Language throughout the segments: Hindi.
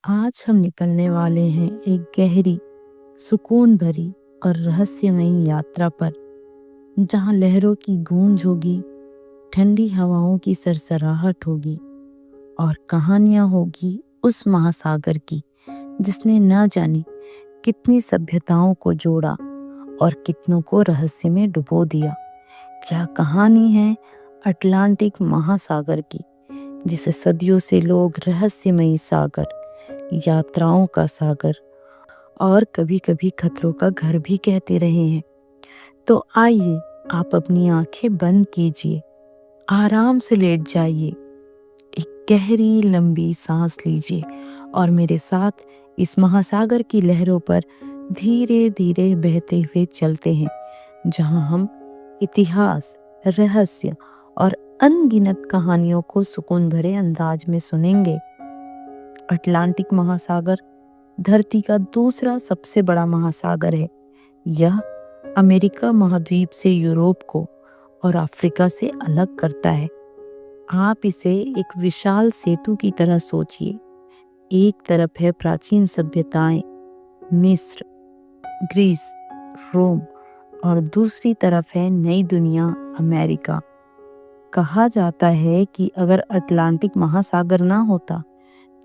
आज हम निकलने वाले हैं एक गहरी, सुकून भरी और रहस्यमयी यात्रा पर, जहां लहरों की गूंज होगी, ठंडी हवाओं की सरसराहट होगी और कहानियां होगी उस महासागर की जिसने न जाने कितनी सभ्यताओं को जोड़ा और कितनों को रहस्य में डुबो दिया। क्या कहानी है अटलांटिक महासागर की, जिसे सदियों से लोग रहस्यमयी सागर, यात्राओं का सागर और कभी-कभी खतरों का घर भी कहते रहे हैं। तो आइए, आप अपनी आंखें बंद कीजिए, आराम से लेट जाइए, एक गहरी लंबी सांस लीजिए और मेरे साथ इस महासागर की लहरों पर धीरे धीरे बहते हुए चलते हैं, जहां हम इतिहास, रहस्य और अनगिनत कहानियों को सुकून भरे अंदाज में सुनेंगे। अटलांटिक महासागर धरती का दूसरा सबसे बड़ा महासागर है। यह अमेरिका महाद्वीप से यूरोप को और अफ्रीका से अलग करता है। आप इसे एक विशाल सेतु की तरह सोचिए। एक तरफ है प्राचीन सभ्यताएं, मिस्र, ग्रीस, रोम, और दूसरी तरफ है नई दुनिया, अमेरिका। कहा जाता है कि अगर अटलांटिक महासागर ना होता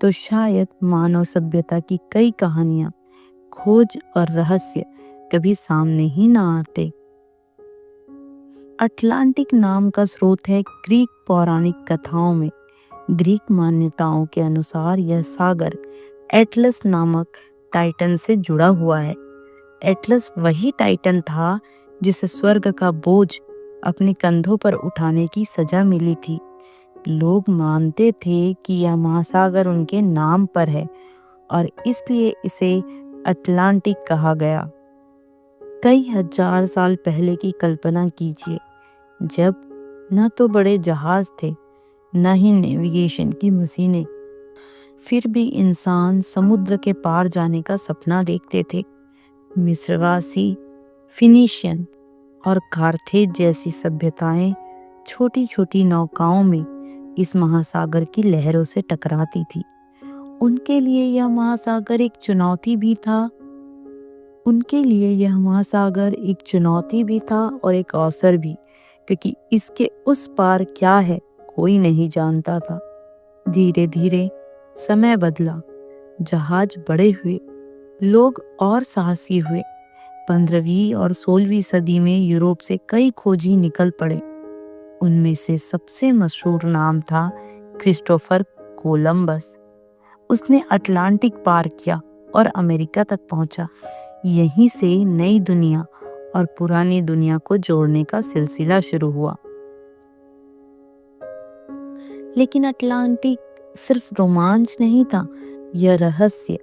तो शायद मानव सभ्यता की कई कहानियां, खोज और रहस्य कभी सामने ही ना आते। अटलांटिक नाम का स्रोत है ग्रीक पौराणिक कथाओं में। ग्रीक मान्यताओं के अनुसार यह सागर एटलस नामक टाइटन से जुड़ा हुआ है। एटलस वही टाइटन था जिसे स्वर्ग का बोझ अपने कंधों पर उठाने की सजा मिली थी। लोग मानते थे कि यह महासागर उनके नाम पर है और इसलिए इसे अटलांटिक कहा गया। कई हजार साल पहले की कल्पना कीजिए, जब न तो बड़े जहाज थे, न ही नेविगेशन की मशीनें, फिर भी इंसान समुद्र के पार जाने का सपना देखते थे। मिस्रवासी, फिनिशियन और कार्थेज जैसी सभ्यताएं छोटी छोटी नौकाओं में इस महासागर की लहरों से टकराती थी। उनके लिए यह महासागर एक चुनौती भी था। और एक अवसर भी, क्योंकि इसके उस पार क्या है कोई नहीं जानता था। धीरे धीरे समय बदला, जहाज बड़े हुए, लोग और साहसी हुए। 15वीं और 16वीं सदी में यूरोप से कई खोजी निकल पड़े। उनमें से सबसे मशहूर नाम था क्रिस्टोफर कोलंबस। उसने अटलांटिक पार किया और अमेरिका तक पहुंचा। यहीं से नई दुनिया और पुरानी दुनिया को जोड़ने का सिलसिला शुरू हुआ। लेकिन अटलांटिक सिर्फ रोमांच नहीं था, यह रहस्य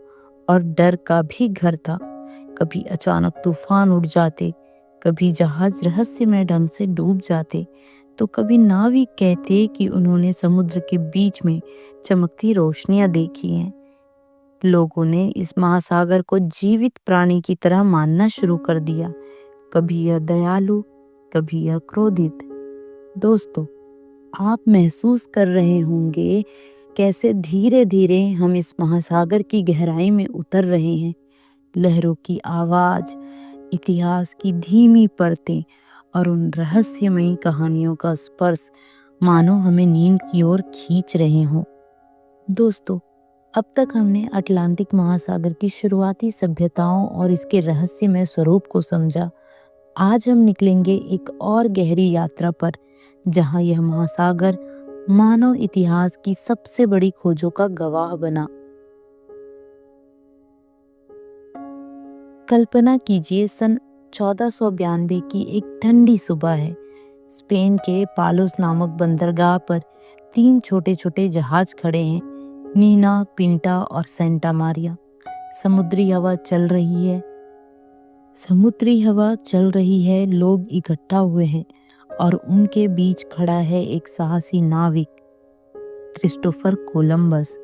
और डर का भी घर था। कभी अचानक तूफान उठ जाते, कभी जहाज रहस्यमय ढंग से डूब जाते, तो कभी नाविक कहते कि उन्होंने समुद्र के बीच में चमकती रोशनियां देखी हैं। लोगों ने इस महासागर को जीवित प्राणी की तरह मानना शुरू कर दिया, कभी यह दयालु, कभी यह क्रोधित। दोस्तों, आप महसूस कर रहे होंगे कैसे धीरे धीरे हम इस महासागर की गहराई में उतर रहे हैं। लहरों की आवाज, इतिहास की धीमी परतें और उन रहस्यमयी कहानियों का स्पर्श मानो हमें नींद की ओर खींच रहे हों। दोस्तों, अब तक हमने अटलांटिक महासागर की शुरुआती सभ्यताओं और इसके रहस्यमय स्वरूप को समझा। आज हम निकलेंगे एक और गहरी यात्रा पर, जहां यह महासागर मानव इतिहास की सबसे बड़ी खोजों का गवाह बना। कल्पना कीजिए, सन 1492 की एक ठंडी सुबह है। स्पेन के पालोस नामक बंदरगाह पर 3 छोटे छोटे जहाज खड़े हैं, नीना, पिंटा और सेंटा मारिया। समुद्री हवा चल रही है, लोग इकट्ठा हुए हैं और उनके बीच खड़ा है एक साहसी नाविक, क्रिस्टोफर कोलंबस।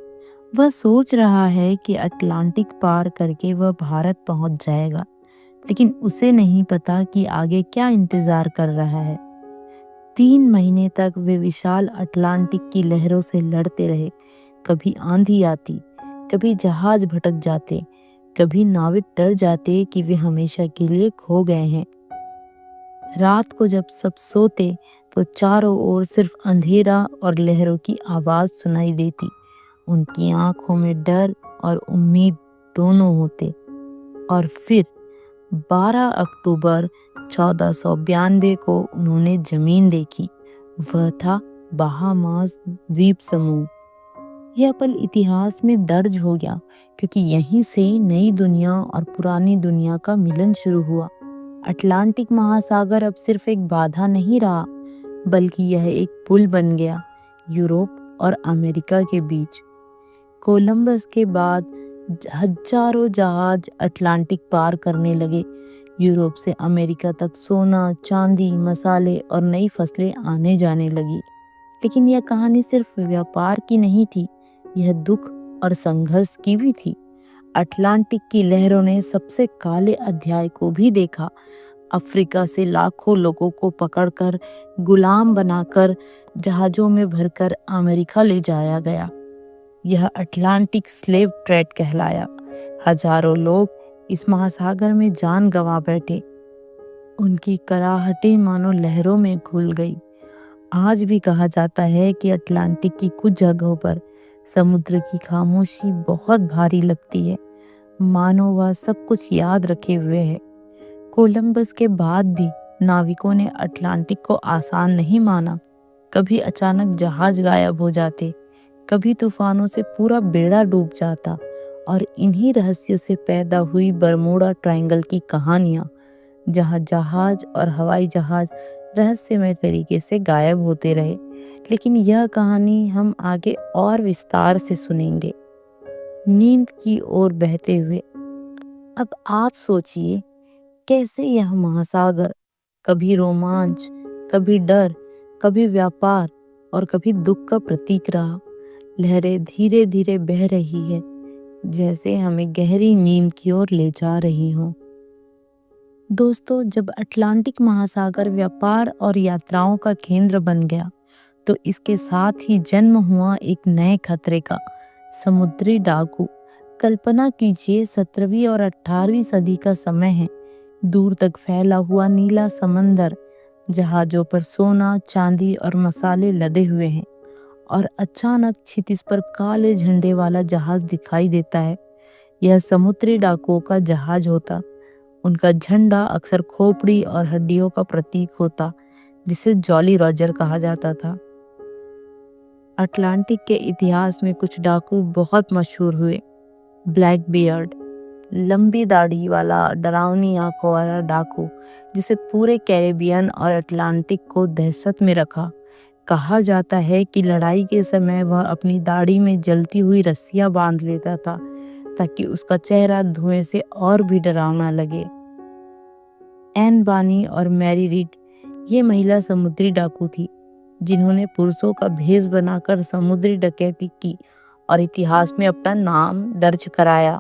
वह सोच रहा है कि अटलांटिक पार करके वह भारत पहुंच जाएगा, लेकिन उसे नहीं पता कि आगे क्या इंतजार कर रहा है। 3 महीने तक वे विशाल अटलांटिक की लहरों से लड़ते रहे। कभी आंधी आती, कभी जहाज भटक जाते, कभी नाविक डर जाते कि वे हमेशा के लिए खो गए हैं। रात को जब सब सोते तो चारों ओर सिर्फ अंधेरा और लहरों की आवाज सुनाई देती। उनकी आंखों में डर और उम्मीद दोनों होते। और फिर 12 अक्टूबर 1492 को उन्होंने जमीन देखी। वह था बहामास द्वीप समूह। यह पल इतिहास में दर्ज हो गया, क्योंकि यहीं से नई दुनिया और पुरानी दुनिया का मिलन शुरू हुआ। अटलांटिक महासागर अब सिर्फ एक बाधा नहीं रहा, बल्कि यह एक पुल बन गया यूरोप और अमेरिका के बीच। कोलंबस के बाद हजारों जहाज अटलांटिक पार करने लगे। यूरोप से अमेरिका तक सोना, चांदी, मसाले और नई फसलें आने जाने लगी। लेकिन यह कहानी सिर्फ व्यापार की नहीं थी, यह दुख और संघर्ष की भी थी। अटलांटिक की लहरों ने सबसे काले अध्याय को भी देखा। अफ्रीका से लाखों लोगों को पकड़कर गुलाम बनाकर जहाजों में भरकर अमेरिका ले जाया गया। यह अटलांटिक स्लेव ट्रेड कहलाया। हजारों लोग इस महासागर में जान गंवा बैठे। उनकी कराहटें मानो लहरों में घुल गई। आज भी कहा जाता है कि अटलांटिक की कुछ जगहों पर समुद्र की खामोशी बहुत भारी लगती है, मानो वह सब कुछ याद रखे हुए है। कोलंबस के बाद भी नाविकों ने अटलांटिक को आसान नहीं माना। कभी अचानक जहाज गायब हो जाते, कभी तूफानों से पूरा बेड़ा डूब जाता। और इन्हीं रहस्यों से पैदा हुई बरमूडा ट्रायंगल की कहानियां, जहां जहाज और हवाई जहाज रहस्यमय तरीके से गायब होते रहे। लेकिन यह कहानी हम आगे और विस्तार से सुनेंगे। नींद की ओर बहते हुए अब आप सोचिए, कैसे यह महासागर कभी रोमांच, कभी डर, कभी व्यापार और कभी दुख का प्रतीक रहा। लहरें धीरे धीरे बह रही है, जैसे हमें गहरी नींद की ओर ले जा रही हो। दोस्तों, जब अटलांटिक महासागर व्यापार और यात्राओं का केंद्र बन गया, तो इसके साथ ही जन्म हुआ एक नए खतरे का, समुद्री डाकू। कल्पना कीजिए, 17वीं और 18वीं सदी का समय है। दूर तक फैला हुआ नीला समंदर, जहाजों पर सोना, चांदी और मसाले लदे हुए हैं। और अचानक क्षितिज पर काले झंडे वाला जहाज दिखाई देता है। यह समुद्री डाकुओं का जहाज होता। उनका झंडा अक्सर खोपड़ी और हड्डियों का प्रतीक होता, जिसे जॉली रॉजर कहा जाता था। अटलांटिक के इतिहास में कुछ डाकू बहुत मशहूर हुए। ब्लैक बियर्ड, लंबी दाढ़ी वाला डरावनी आंखों वाला डाकू, जिसे पूरे कैरेबियन और अटलांटिक को दहशत में रखा। कहा जाता है कि लड़ाई के समय वह अपनी दाढ़ी में जलती हुई रस्सियां बांध लेता था, ताकि उसका चेहरा धुएं से और भी डरावना लगे। एन बानी और मैरी रीड, ये महिला समुद्री डाकू थी, जिन्होंने पुरुषों का भेष बनाकर समुद्री डकैती की और इतिहास में अपना नाम दर्ज कराया।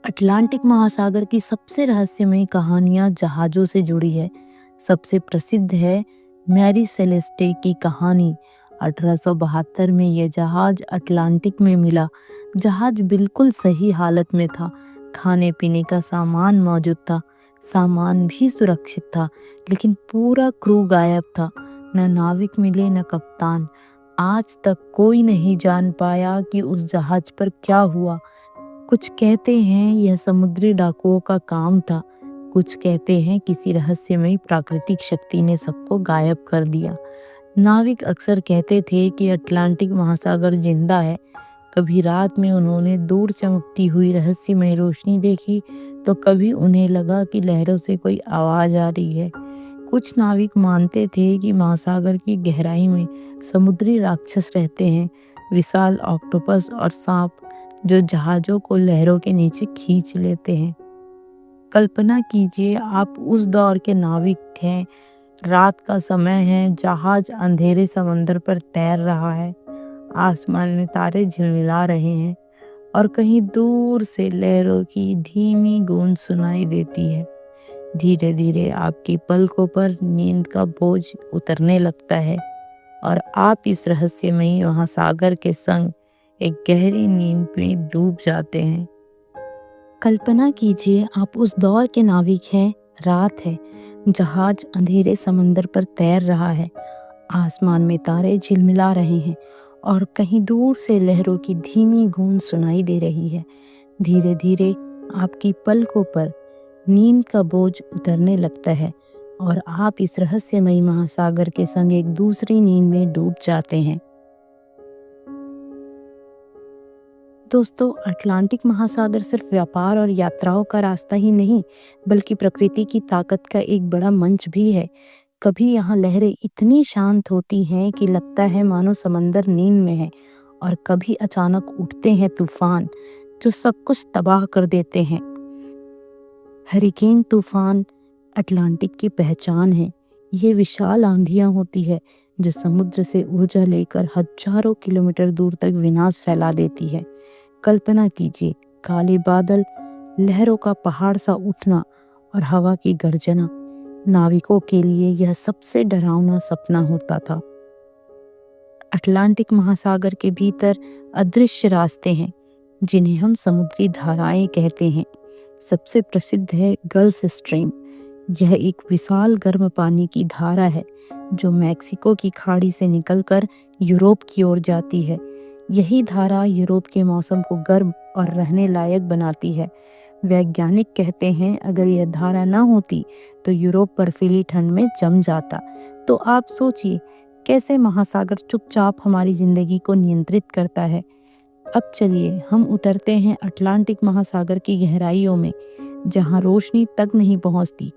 अटलांटिक महासागर की सबसे रहस्यमयी कहानियां जहाजों से जुड़ी है। सबसे प्रसिद्ध है मैरी सेलेस्टे की कहानी। 1872 में यह जहाज अटलांटिक में मिला। जहाज बिल्कुल सही हालत में था, खाने पीने का सामान मौजूद था, सामान भी सुरक्षित था, लेकिन पूरा क्रू गायब था। न नाविक मिले, न कप्तान। आज तक कोई नहीं जान पाया कि उस जहाज पर क्या हुआ। कुछ कहते हैं यह समुद्री डाकुओं का काम था, कुछ कहते हैं किसी रहस्यमयी प्राकृतिक शक्ति ने सबको गायब कर दिया। नाविक अक्सर कहते थे कि अटलांटिक महासागर जिंदा है। कभी रात में उन्होंने दूर चमकती हुई रहस्यमय रोशनी देखी, तो कभी उन्हें लगा कि लहरों से कोई आवाज आ रही है। कुछ नाविक मानते थे कि महासागर की गहराई में समुद्री राक्षस रहते हैं, विशाल ऑक्टोपस और सांप, जो जहाजों को लहरों के नीचे खींच लेते हैं। कल्पना कीजिए, आप उस दौर के नाविक हैं। रात का समय है, जहाज अंधेरे समंदर पर तैर रहा है, आसमान में तारे झिलमिला रहे हैं और कहीं दूर से लहरों की धीमी गूंज सुनाई देती है। धीरे धीरे आपकी पलकों पर नींद का बोझ उतरने लगता है और आप इस रहस्यमयी महासागर के संग एक गहरी नींद में डूब जाते हैं। कल्पना कीजिए आप उस दौर के नाविक हैं, रात है, जहाज अंधेरे समंदर पर तैर रहा है, आसमान में तारे झिलमिला रहे हैं और कहीं दूर से लहरों की धीमी गूंज सुनाई दे रही है। धीरे धीरे आपकी पलकों पर नींद का बोझ उतरने लगता है और आप इस रहस्यमयी महासागर के संग एक दूसरी नींद में डूब जाते हैं। दोस्तों, अटलांटिक महासागर सिर्फ व्यापार और यात्राओं का रास्ता ही नहीं, बल्कि प्रकृति की ताकत का एक बड़ा मंच भी है। कभी यहाँ लहरें इतनी शांत होती हैं कि लगता है मानो समंदर नींद में है, और कभी अचानक उठते हैं तूफान जो सब कुछ तबाह कर देते हैं। हरिकेन तूफान अटलांटिक की पहचान है। ये विशाल आंधियां होती है जो समुद्र से ऊर्जा लेकर हजारों किलोमीटर दूर तक विनाश फैला देती है। कल्पना कीजिए, काले बादल, लहरों का पहाड़ सा उठना और हवा की गर्जना। नाविकों के लिए यह सबसे डरावना सपना होता था। अटलांटिक महासागर के भीतर अदृश्य रास्ते हैं जिन्हें हम समुद्री धाराएं कहते हैं। सबसे प्रसिद्ध है गल्फ स्ट्रीम। यह एक विशाल गर्म पानी की धारा है जो मैक्सिको की खाड़ी से निकलकर यूरोप की ओर जाती है। यही धारा यूरोप के मौसम को गर्म और रहने लायक बनाती है। वैज्ञानिक कहते हैं अगर यह धारा न होती तो यूरोप बर्फीली ठंड में जम जाता। तो आप सोचिए कैसे महासागर चुपचाप हमारी जिंदगी को नियंत्रित करता है। अब चलिए हम उतरते हैं अटलांटिक महासागर की गहराइयों में, जहां रोशनी तक नहीं पहुंचती।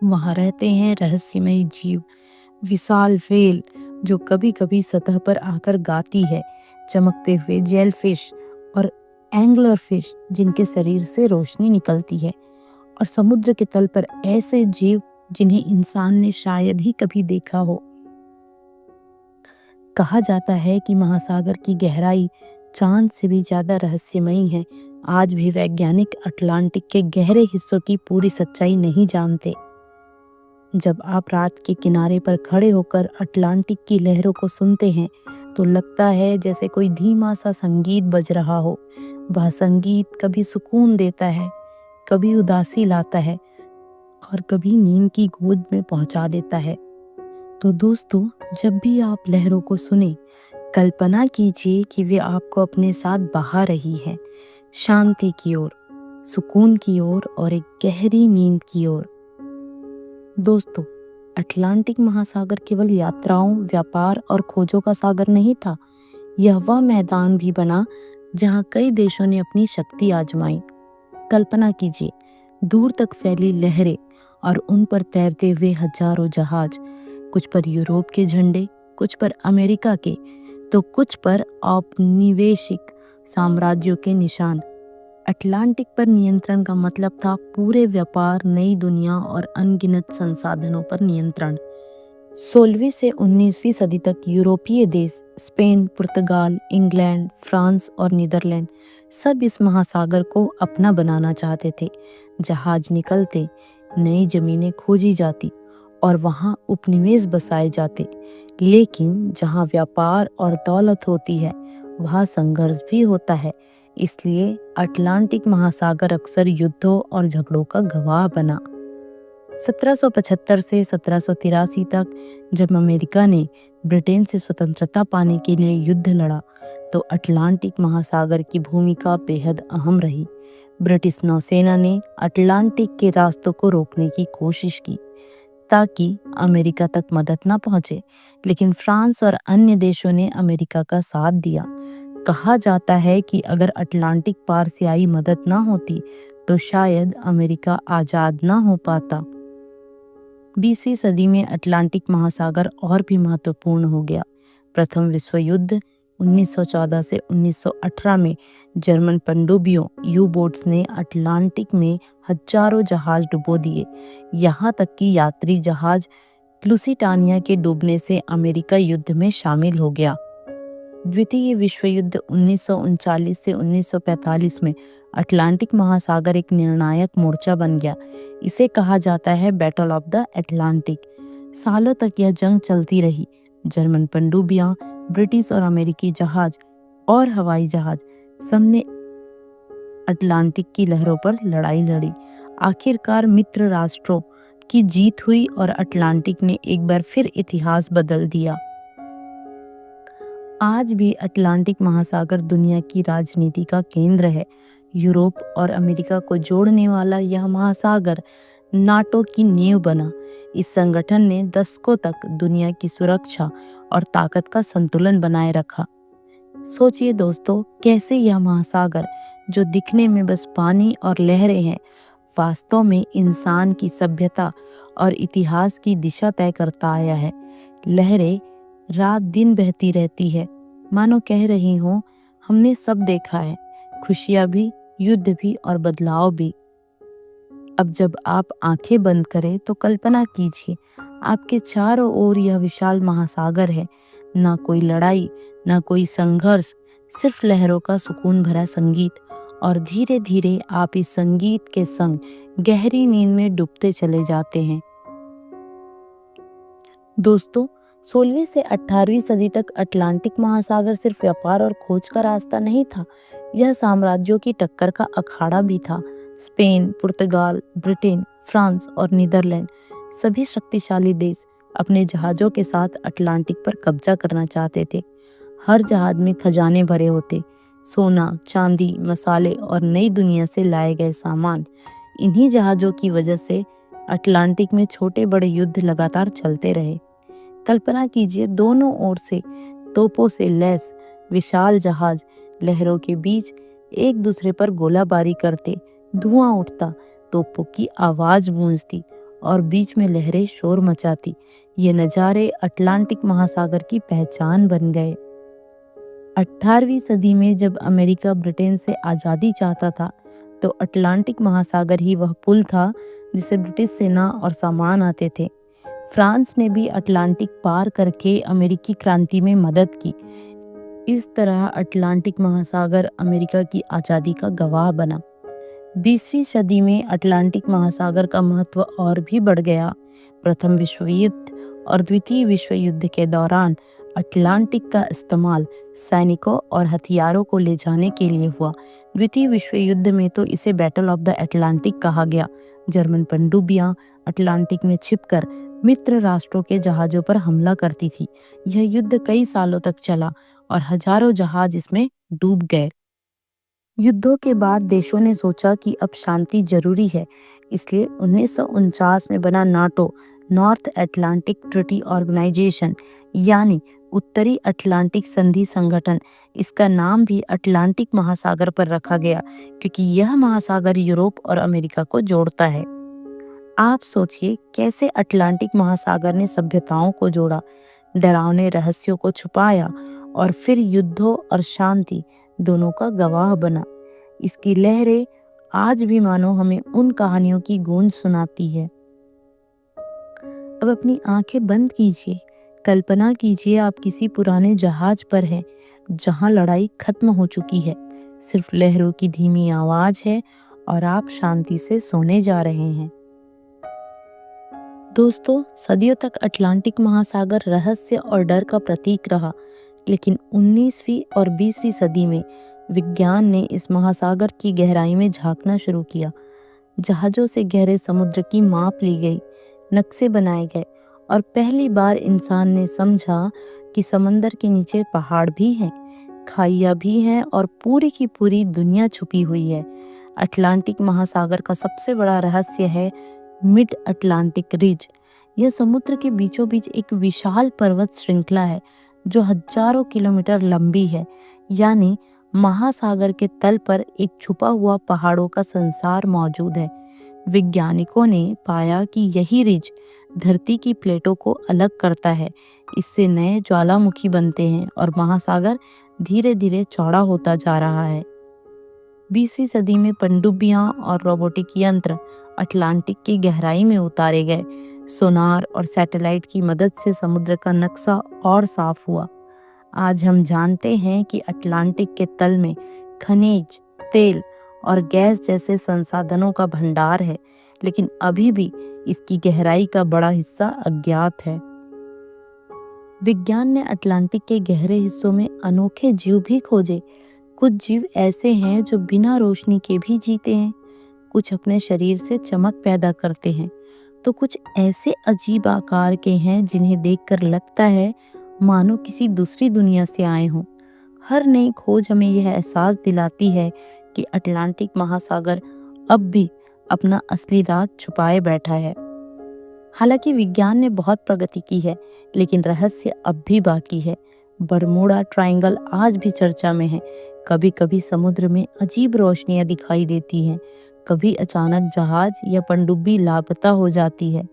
वहां रहते हैं रहस्यमय जीव, विशाल व्हेल जो कभी कभी सतह पर आकर गाती है, चमकते हुए जेलफिश और एंगलर फिश जिनके शरीर से रोशनी निकलती है, और समुद्र के तल पर ऐसे जीव जिन्हें इंसान ने शायद ही कभी देखा हो। कहा जाता है कि महासागर की गहराई चांद से भी ज्यादा रहस्यमयी है। आज भी वैज्ञानिक अटलांटिक के गहरे हिस्सों की पूरी सच्चाई नहीं जानते। जब आप रात के किनारे पर खड़े होकर अटलांटिक की लहरों को सुनते हैं तो लगता है जैसे कोई धीमा सा संगीत बज रहा हो। वह संगीत कभी सुकून देता है, कभी उदासी लाता है और कभी नींद की गोद में पहुंचा देता है। तो दोस्तों, जब भी आप लहरों को सुने, कल्पना कीजिए कि वे आपको अपने साथ बहा रही है, शांति की ओर, सुकून की ओर और एक गहरी नींद की ओर। दोस्तों, अटलांटिक महासागर केवल यात्राओं, व्यापार और खोजों का सागर नहीं था। यह वह मैदान भी बना जहां कई देशों ने अपनी शक्ति आजमाई। कल्पना कीजिए, दूर तक फैली लहरें और उन पर तैरते हुए हजारों जहाज, कुछ पर यूरोप के झंडे, कुछ पर अमेरिका के, तो कुछ पर औपनिवेशिक साम्राज्यों के निशान। अटलांटिक पर नियंत्रण का मतलब था पूरे व्यापार, नई दुनिया और अनगिनत संसाधनों पर नियंत्रण। 16वीं से 19वीं सदी तक यूरोपीय देश स्पेन, पुर्तगाल, इंग्लैंड, फ्रांस और नीदरलैंड सब इस महासागर को अपना बनाना चाहते थे। जहाज निकलते, नई जमीनें खोजी जाती और वहां उपनिवेश बसाए जाते। लेकिन जहां व्यापार और दौलत होती है, वहां संघर्ष भी होता है। इसलिए अटलांटिक महासागर अक्सर युद्धों और झगड़ों का गवाह बना। 1775 से 1783 तक जब अमेरिका ने ब्रिटेन से स्वतंत्रता पाने के लिए युद्ध लड़ा, तो अटलांटिक महासागर की भूमिका बेहद अहम रही। ब्रिटिश नौसेना ने अटलांटिक के रास्तों को रोकने की कोशिश की ताकि अमेरिका तक मदद न पहुंचे, लेकिन फ्रांस और अन्य देशों ने अमेरिका का साथ दिया। कहा जाता है कि अगर अटलांटिक पार से आई मदद न होती तो शायद अमेरिका आजाद न हो पाता। 20वीं सदी में अटलांटिक महासागर और भी महत्वपूर्ण हो गया। प्रथम विश्व युद्ध 1914 से 1918 में जर्मन पनडुब्बियों यू बोट्स ने अटलांटिक में हजारों जहाज डुबो दिए। यहाँ तक कि यात्री जहाज लुसिटानिया के डूबने से अमेरिका युद्ध में शामिल हो गया। द्वितीय विश्व युद्ध 1939 से 1945 में अटलांटिक महासागर एक निर्णायक मोर्चा बन गया। इसे कहा जाता है बैटल ऑफ द अटलांटिक। सालों तक यह जंग चलती रही। जर्मन पनडुब्बियां, ब्रिटिश और अमेरिकी जहाज और हवाई जहाज, सबने अटलांटिक की लहरों पर लड़ाई लड़ी। आखिरकार मित्र राष्ट्रों की जीत हुई और अटलांटिक ने एक बार फिर इतिहास बदल दिया। आज भी अटलांटिक महासागर दुनिया की राजनीति का केंद्र है। यूरोप और अमेरिका को जोड़ने वाला यह महासागर नाटो की नींव बना। इस संगठन ने दशकों तक दुनिया की सुरक्षा और ताकत का संतुलन बनाए रखा। सोचिए दोस्तों, कैसे यह महासागर, जो दिखने में बस पानी और लहरें हैं, वास्तव में इंसान की सभ्यता और इतिहास की दिशा तय करता आया है। लहरें रात दिन बहती रहती है, मानो कह रही हो हमने सब देखा है, खुशियां भी, युद्ध भी और बदलाव भी। अब जब आप आंखें बंद करें तो कल्पना कीजिए, आपके चारों ओर यह विशाल महासागर है। ना कोई लड़ाई, ना कोई संघर्ष, सिर्फ लहरों का सुकून भरा संगीत। और धीरे धीरे आप इस संगीत के संग गहरी नींद में डूबते चले जाते हैं। दोस्तों, 16वीं से 18वीं सदी तक अटलांटिक महासागर सिर्फ व्यापार और खोज का रास्ता नहीं था, यह साम्राज्यों की टक्कर का अखाड़ा भी था। स्पेन, पुर्तगाल, ब्रिटेन, फ्रांस और नीदरलैंड, सभी शक्तिशाली देश अपने जहाज़ों के साथ अटलांटिक पर कब्जा करना चाहते थे। हर जहाज में खजाने भरे होते, सोना, चांदी, मसाले और नई दुनिया से लाए गए सामान। इन्हीं जहाज़ों की वजह से अटलांटिक में छोटे बड़े युद्ध लगातार चलते रहे। कल्पना कीजिए, दोनों ओर से तोपों से लैस विशाल जहाज लहरों के बीच एक दूसरे पर गोलाबारी करते, धुआं उठता, तोपों की आवाज गूंजती और बीच में लहरें शोर मचाती। ये नज़ारे अटलांटिक महासागर की पहचान बन गए। 18वीं सदी में जब अमेरिका ब्रिटेन से आज़ादी चाहता था, तो अटलांटिक महासागर ही वह पुल था जिसे ब्रिटिश सेना और सामान आते थे। फ्रांस ने भी अटलांटिक पार करके अमेरिकी क्रांति में मदद की। इस तरह अटलांटिक महासागर अमेरिका की आज़ादी का गवाह बना। 20वीं सदी में अटलांटिक महासागर का महत्व और भी बढ़ गया। प्रथम विश्व युद्ध और द्वितीय विश्व युद्ध के दौरान अटलांटिक का इस्तेमाल सैनिकों और हथियारों को ले जाने के लिए हुआ। द्वितीय विश्व युद्ध में तो इसे बैटल ऑफ द अटलांटिक कहा गया। जर्मन पनडुब्बियां अटलांटिक में छिपकर मित्र राष्ट्रों के जहाज़ों पर हमला करती थी। यह युद्ध कई सालों तक चला और हजारों जहाज इसमें डूब गए। युद्धों के बाद देशों ने सोचा कि अब शांति जरूरी है, इसलिए 1949 में बना NATO, North Atlantic Treaty Organisation, यानी उत्तरी अटलांटिक संधि संगठन। इसका नाम भी अटलांटिक महासागर पर रखा गया क्योंकि यह महासागर यूरोप और अमेरिका को जोड़ता है। आप सोचिए, कैसे अटलांटिक महासागर ने सभ्यताओं को जोड़ा, डरावने रहस्यों को छुपाया और फिर युद्धों और शांति दोनों का गवाह बना। इसकी लहरें आज भी मानो हमें उन कहानियों की गूंज सुनाती है। अब अपनी आंखें बंद कीजिए, कल्पना कीजिए आप किसी पुराने जहाज पर हैं जहां लड़ाई खत्म हो चुकी है, सिर्फ लहरों की धीमी आवाज है और आप शांति से सोने जा रहे हैं। दोस्तों, सदियों तक अटलांटिक महासागर रहस्य और डर का प्रतीक रहा, लेकिन 19वीं और 20वीं सदी में विज्ञान ने इस महासागर की गहराई में झांकना शुरू किया। जहाज़ों से गहरे समुद्र की माप ली गई, नक्शे बनाए गए और पहली बार इंसान ने समझा कि समंदर के नीचे पहाड़ भी हैं, खाइयाँ भी हैं और पूरी की पूरी दुनिया छुपी हुई है। अटलांटिक महासागर का सबसे बड़ा रहस्य है मिड अटलांटिक रिज। यह समुद्र के बीचों बीच एक विशाल पर्वत श्रृंखला है जो हजारों किलोमीटर लंबी है, यानी महासागर के तल पर एक छुपा हुआ पहाड़ों का संसार मौजूद है। वैज्ञानिकों ने पाया कि यही रिज धरती की प्लेटों को अलग करता है। इससे नए ज्वालामुखी बनते हैं और महासागर धीरे धीरे चौड़ा होता जा रहा है। 20वीं सदी में पनडुब्बियां और रोबोटिक यंत्र अटलांटिक की गहराई में उतारे गए। सोनार और सैटेलाइट की मदद से समुद्र का नक्शा और साफ हुआ। आज हम जानते हैं कि अटलांटिक के तल में खनिज, तेल और गैस जैसे संसाधनों का भंडार है, लेकिन अभी भी इसकी गहराई का बड़ा हिस्सा अज्ञात है। विज्ञान ने अटलांटिक के गहरे हिस्सों में अनोखे जीव भी खोजे। कुछ जीव ऐसे हैं जो बिना रोशनी के भी जीते हैं, कुछ अपने शरीर से चमक पैदा करते हैं, तो कुछ ऐसे अजीब आकार के हैं जिन्हें देखकर लगता है मानो किसी दूसरी दुनिया से आए हों। हर नई खोज हमें यह एहसास दिलाती है कि अटलांटिक महासागर अब भी अपना असली राज छुपाए बैठा है। हालांकि विज्ञान ने बहुत प्रगति की है, लेकिन रहस्य अब भी बाकी है। बरमूडा ट्रायंगल आज भी चर्चा में है। कभी कभी समुद्र में अजीब रोशनियां दिखाई देती हैं, कभी अचानक जहाज या पनडुब्बी लापता हो जाती है।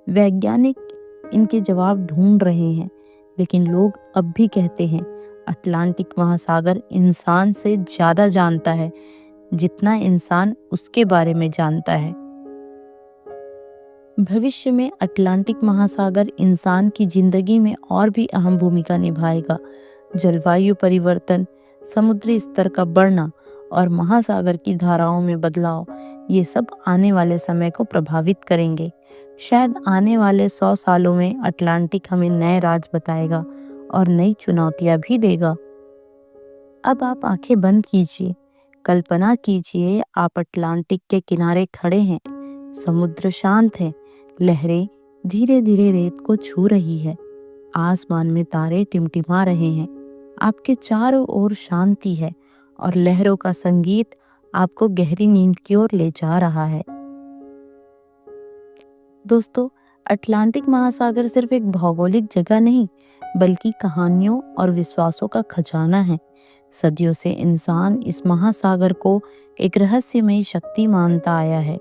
वैज्ञानिक इनके जवाब ढूंढ रहे हैं, लेकिन लोग अब भी कहते हैं अटलांटिक महासागर इंसान से ज्यादा जानता है जितना इंसान उसके बारे में जानता है। भविष्य में अटलांटिक महासागर इंसान की जिंदगी में और भी अहम भूमिका निभाएगा। जलवायु परिवर्तन, समुद्री स्तर का बढ़ना और महासागर की धाराओं में बदलाव, ये सब आने वाले समय को प्रभावित करेंगे। शायद आने वाले 100 सालों में अटलांटिक हमें नए राज बताएगा और नई चुनौतियां भी देगा। अब आप आंखें बंद कीजिए, कल्पना कीजिए आप अटलांटिक के किनारे खड़े हैं। समुद्र शांत है, लहरें धीरे धीरे रेत को छू रही है, आसमान में तारे टिमटिमा रहे हैं। आपके चारों ओर शांति है और लहरों का संगीत आपको गहरी नींद की ओर ले जा रहा है। दोस्तों, अटलांटिक महासागर सिर्फ एक भौगोलिक जगह नहीं, बल्कि कहानियों और विश्वासों का खजाना है। सदियों से इंसान इस महासागर को एक रहस्यमयी शक्ति मानता आया है।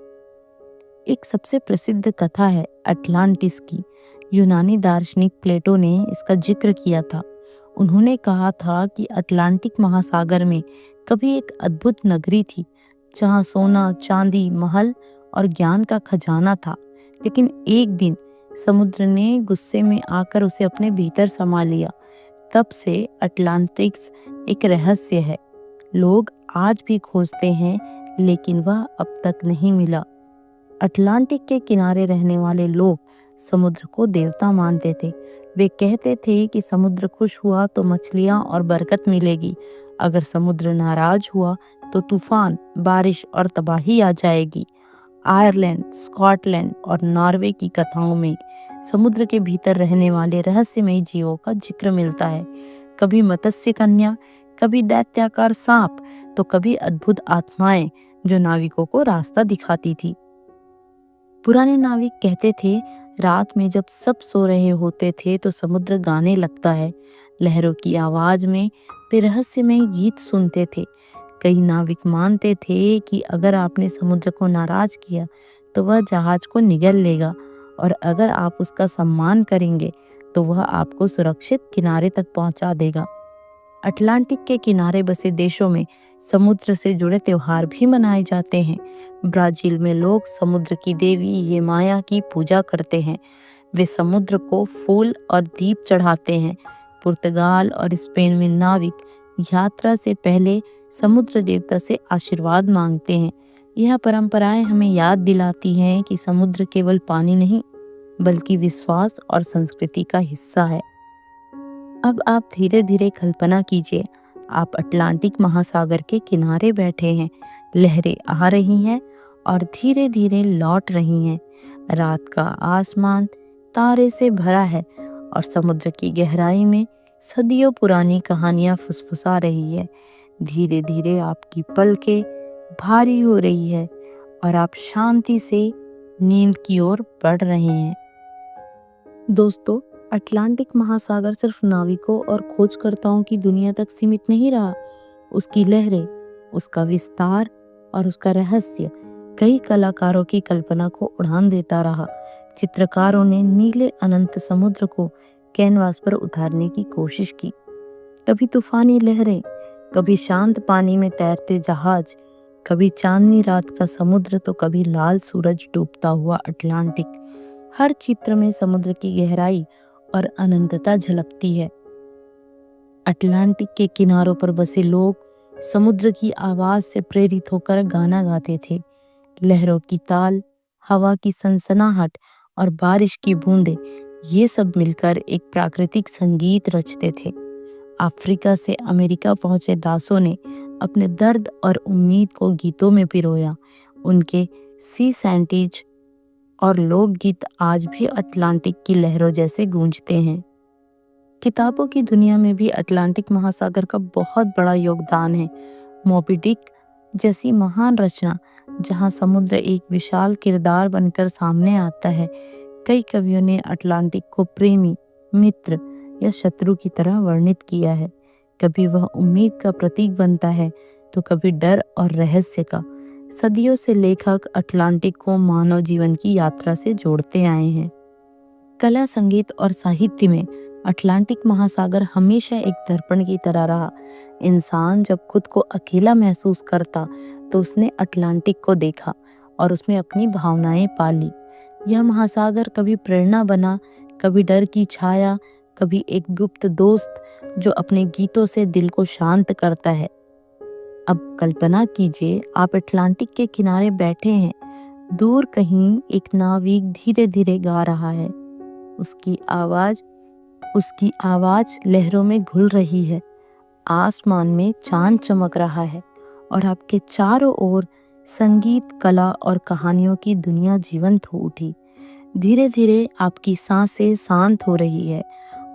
एक सबसे प्रसिद्ध कथा है अटलांटिस की। यूनानी दार्शनिक प्लेटो ने इसका जिक्र किया था। उन्होंने कहा था कि अटलांटिक महासागर में कभी एक अद्भुत नगरी थी, जहां सोना, चांदी, महल और ज्ञान का खजाना था। लेकिन एक दिन समुद्र ने गुस्से में आकर उसे अपने भीतर समा लिया। तब से अटलांटिक्स एक रहस्य है। लोग आज भी खोजते हैं, लेकिन वह अब तक नहीं मिला। अटलांटिक के किनारे रहने वाले लोग समुद्र को देवता मानते थे। वे कहते थे कि समुद्र खुश हुआ तो मछलियां और बरकत मिलेगी, अगर समुद्र नाराज हुआ तो तूफान, बारिश और तबाही आ जाएगी। आयरलैंड, स्कॉटलैंड और नॉर्वे की कथाओं में समुद्र के भीतर रहने वाले रहस्यमयी जीवों का जिक्र मिलता है। कभी मत्स्य कन्या, कभी दैत्याकार सांप, तो कभी अद्भुत आत्माएं जो नाविकों को रास्ता दिखाती थी। पुराने नाविक कहते थे रात में जब सब सो रहे होते थे तो समुद्र गाने लगता है। लहरों की आवाज में वे रहस्यमय गीत सुनते थे। कई नाविक मानते थे कि अगर आपने समुद्र को नाराज किया तो वह जहाज को निगल लेगा, और अगर आप उसका सम्मान करेंगे तो वह आपको सुरक्षित किनारे तक पहुंचा देगा। अटलांटिक के किनारे बसे देशों में समुद्र से जुड़े त्योहार भी मनाए जाते हैं। ब्राजील में लोग समुद्र की देवी येमाया की पूजा करते हैं। वे समुद्र को फूल और दीप चढ़ाते हैं। पुर्तगाल और स्पेन में नाविक यात्रा से पहले समुद्र देवता से आशीर्वाद मांगते हैं। यह परंपराएं हमें याद दिलाती हैं कि समुद्र केवल पानी नहीं, बल्कि विश्वास और संस्कृति का हिस्सा है। अब आप धीरे धीरे कल्पना कीजिए, आप अटलांटिक महासागर के किनारे बैठे हैं। लहरें आ रही हैं और धीरे धीरे लौट रही हैं। रात का आसमान तारे से भरा है और समुद्र की गहराई में सदियों पुरानी कहानियां फुसफुसा रही है। धीरे धीरे आपकी पलकें भारी हो रही है और आप शांति से नींद की ओर बढ़ रहे हैं। दोस्तों, अटलांटिक महासागर सिर्फ नाविकों और खोजकर्ताओं की दुनिया तक सीमित नहीं रहा। उसकी लहरें, उसका विस्तार और उसका रहस्य कई कलाकारों की कल्पना को उड़ान देता रहा। चित्रकारों ने नीले अनंत समुद्र को कैनवास पर उतारने की कोशिश की। कभी तूफानी लहरें, कभी शांत पानी में तैरते जहाज, कभी चांदनी रात का समुद्र तो कभी लाल सूरज डूबता हुआ अटलांटिक। हर चित्र में समुद्र की गहराई और अनंतता झलकती है। अटलांटिक के किनारों पर बसे लोग समुद्र की आवाज से प्रेरित होकर गाना गाते थे। लहरों की ताल, हवा की सनसनाहट और बारिश की बूंदें ये सब मिलकर एक प्राकृतिक संगीत रचते थे। अफ्रीका से अमेरिका पहुंचे दासों ने अपने दर्द और उम्मीद को गीतों में पिरोया। उनके सी सैंटीज और लोकगीत आज भी अटलांटिक की लहरों जैसे गूंजते हैं। किताबों की दुनिया में भी अटलांटिक महासागर का बहुत बड़ा योगदान है। मोबी डिक जैसी महान रचना, जहां समुद्र एक विशाल किरदार बनकर सामने आता है। कई कवियों ने अटलांटिक को प्रेमी, मित्र या शत्रु की तरह वर्णित किया है। कभी वह उम्मीद का प्रतीक बनता है तो कभी डर और रहस्य का। सदियों से लेखक अटलांटिक को मानव जीवन की यात्रा से जोड़ते आए हैं। कला, संगीत और साहित्य में अटलांटिक महासागर हमेशा एक दर्पण की तरह रहा। इंसान जब खुद को अकेला महसूस करता तो उसने अटलांटिक को देखा और उसमें अपनी भावनाएं पाली। यह महासागर कभी प्रेरणा बना, कभी डर की छाया, कभी एक गुप्त दोस्त जो अपने गीतों से दिल को शांत करता है। अब कल्पना कीजिए, आप अटलांटिक के किनारे बैठे हैं। दूर कहीं एक नाविक धीरे धीरे गा रहा है। उसकी आवाज लहरों में घुल रही है। आसमान में चांद चमक रहा है और आपके चारों ओर संगीत, कला और कहानियों की दुनिया जीवंत हो उठी। धीरे धीरे आपकी सांसें शांत हो रही है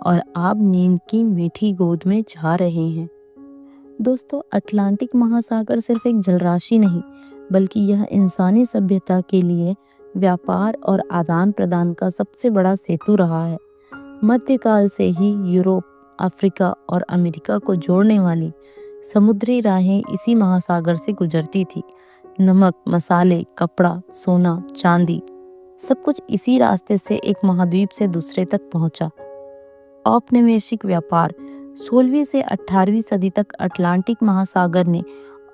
और आप नींद की मीठी गोद में जा रहे हैं। दोस्तों, अटलांटिक महासागर सिर्फ एक जलराशि नहीं, बल्कि यह इंसानी सभ्यता के लिए व्यापार और आदान प्रदान का सबसे बड़ा सेतु रहा है। मध्यकाल से ही यूरोप, अफ्रीका और अमेरिका को जोड़ने वाली समुद्री राहें इसी महासागर से गुजरती थी। नमक, मसाले, कपड़ा, सोना, चांदी, सब कुछ इसी रास्ते से एक महाद्वीप से दूसरे तक पहुंचा। औपनिवेशिक व्यापार 16वीं से 18वीं सदी तक अटलांटिक महासागर ने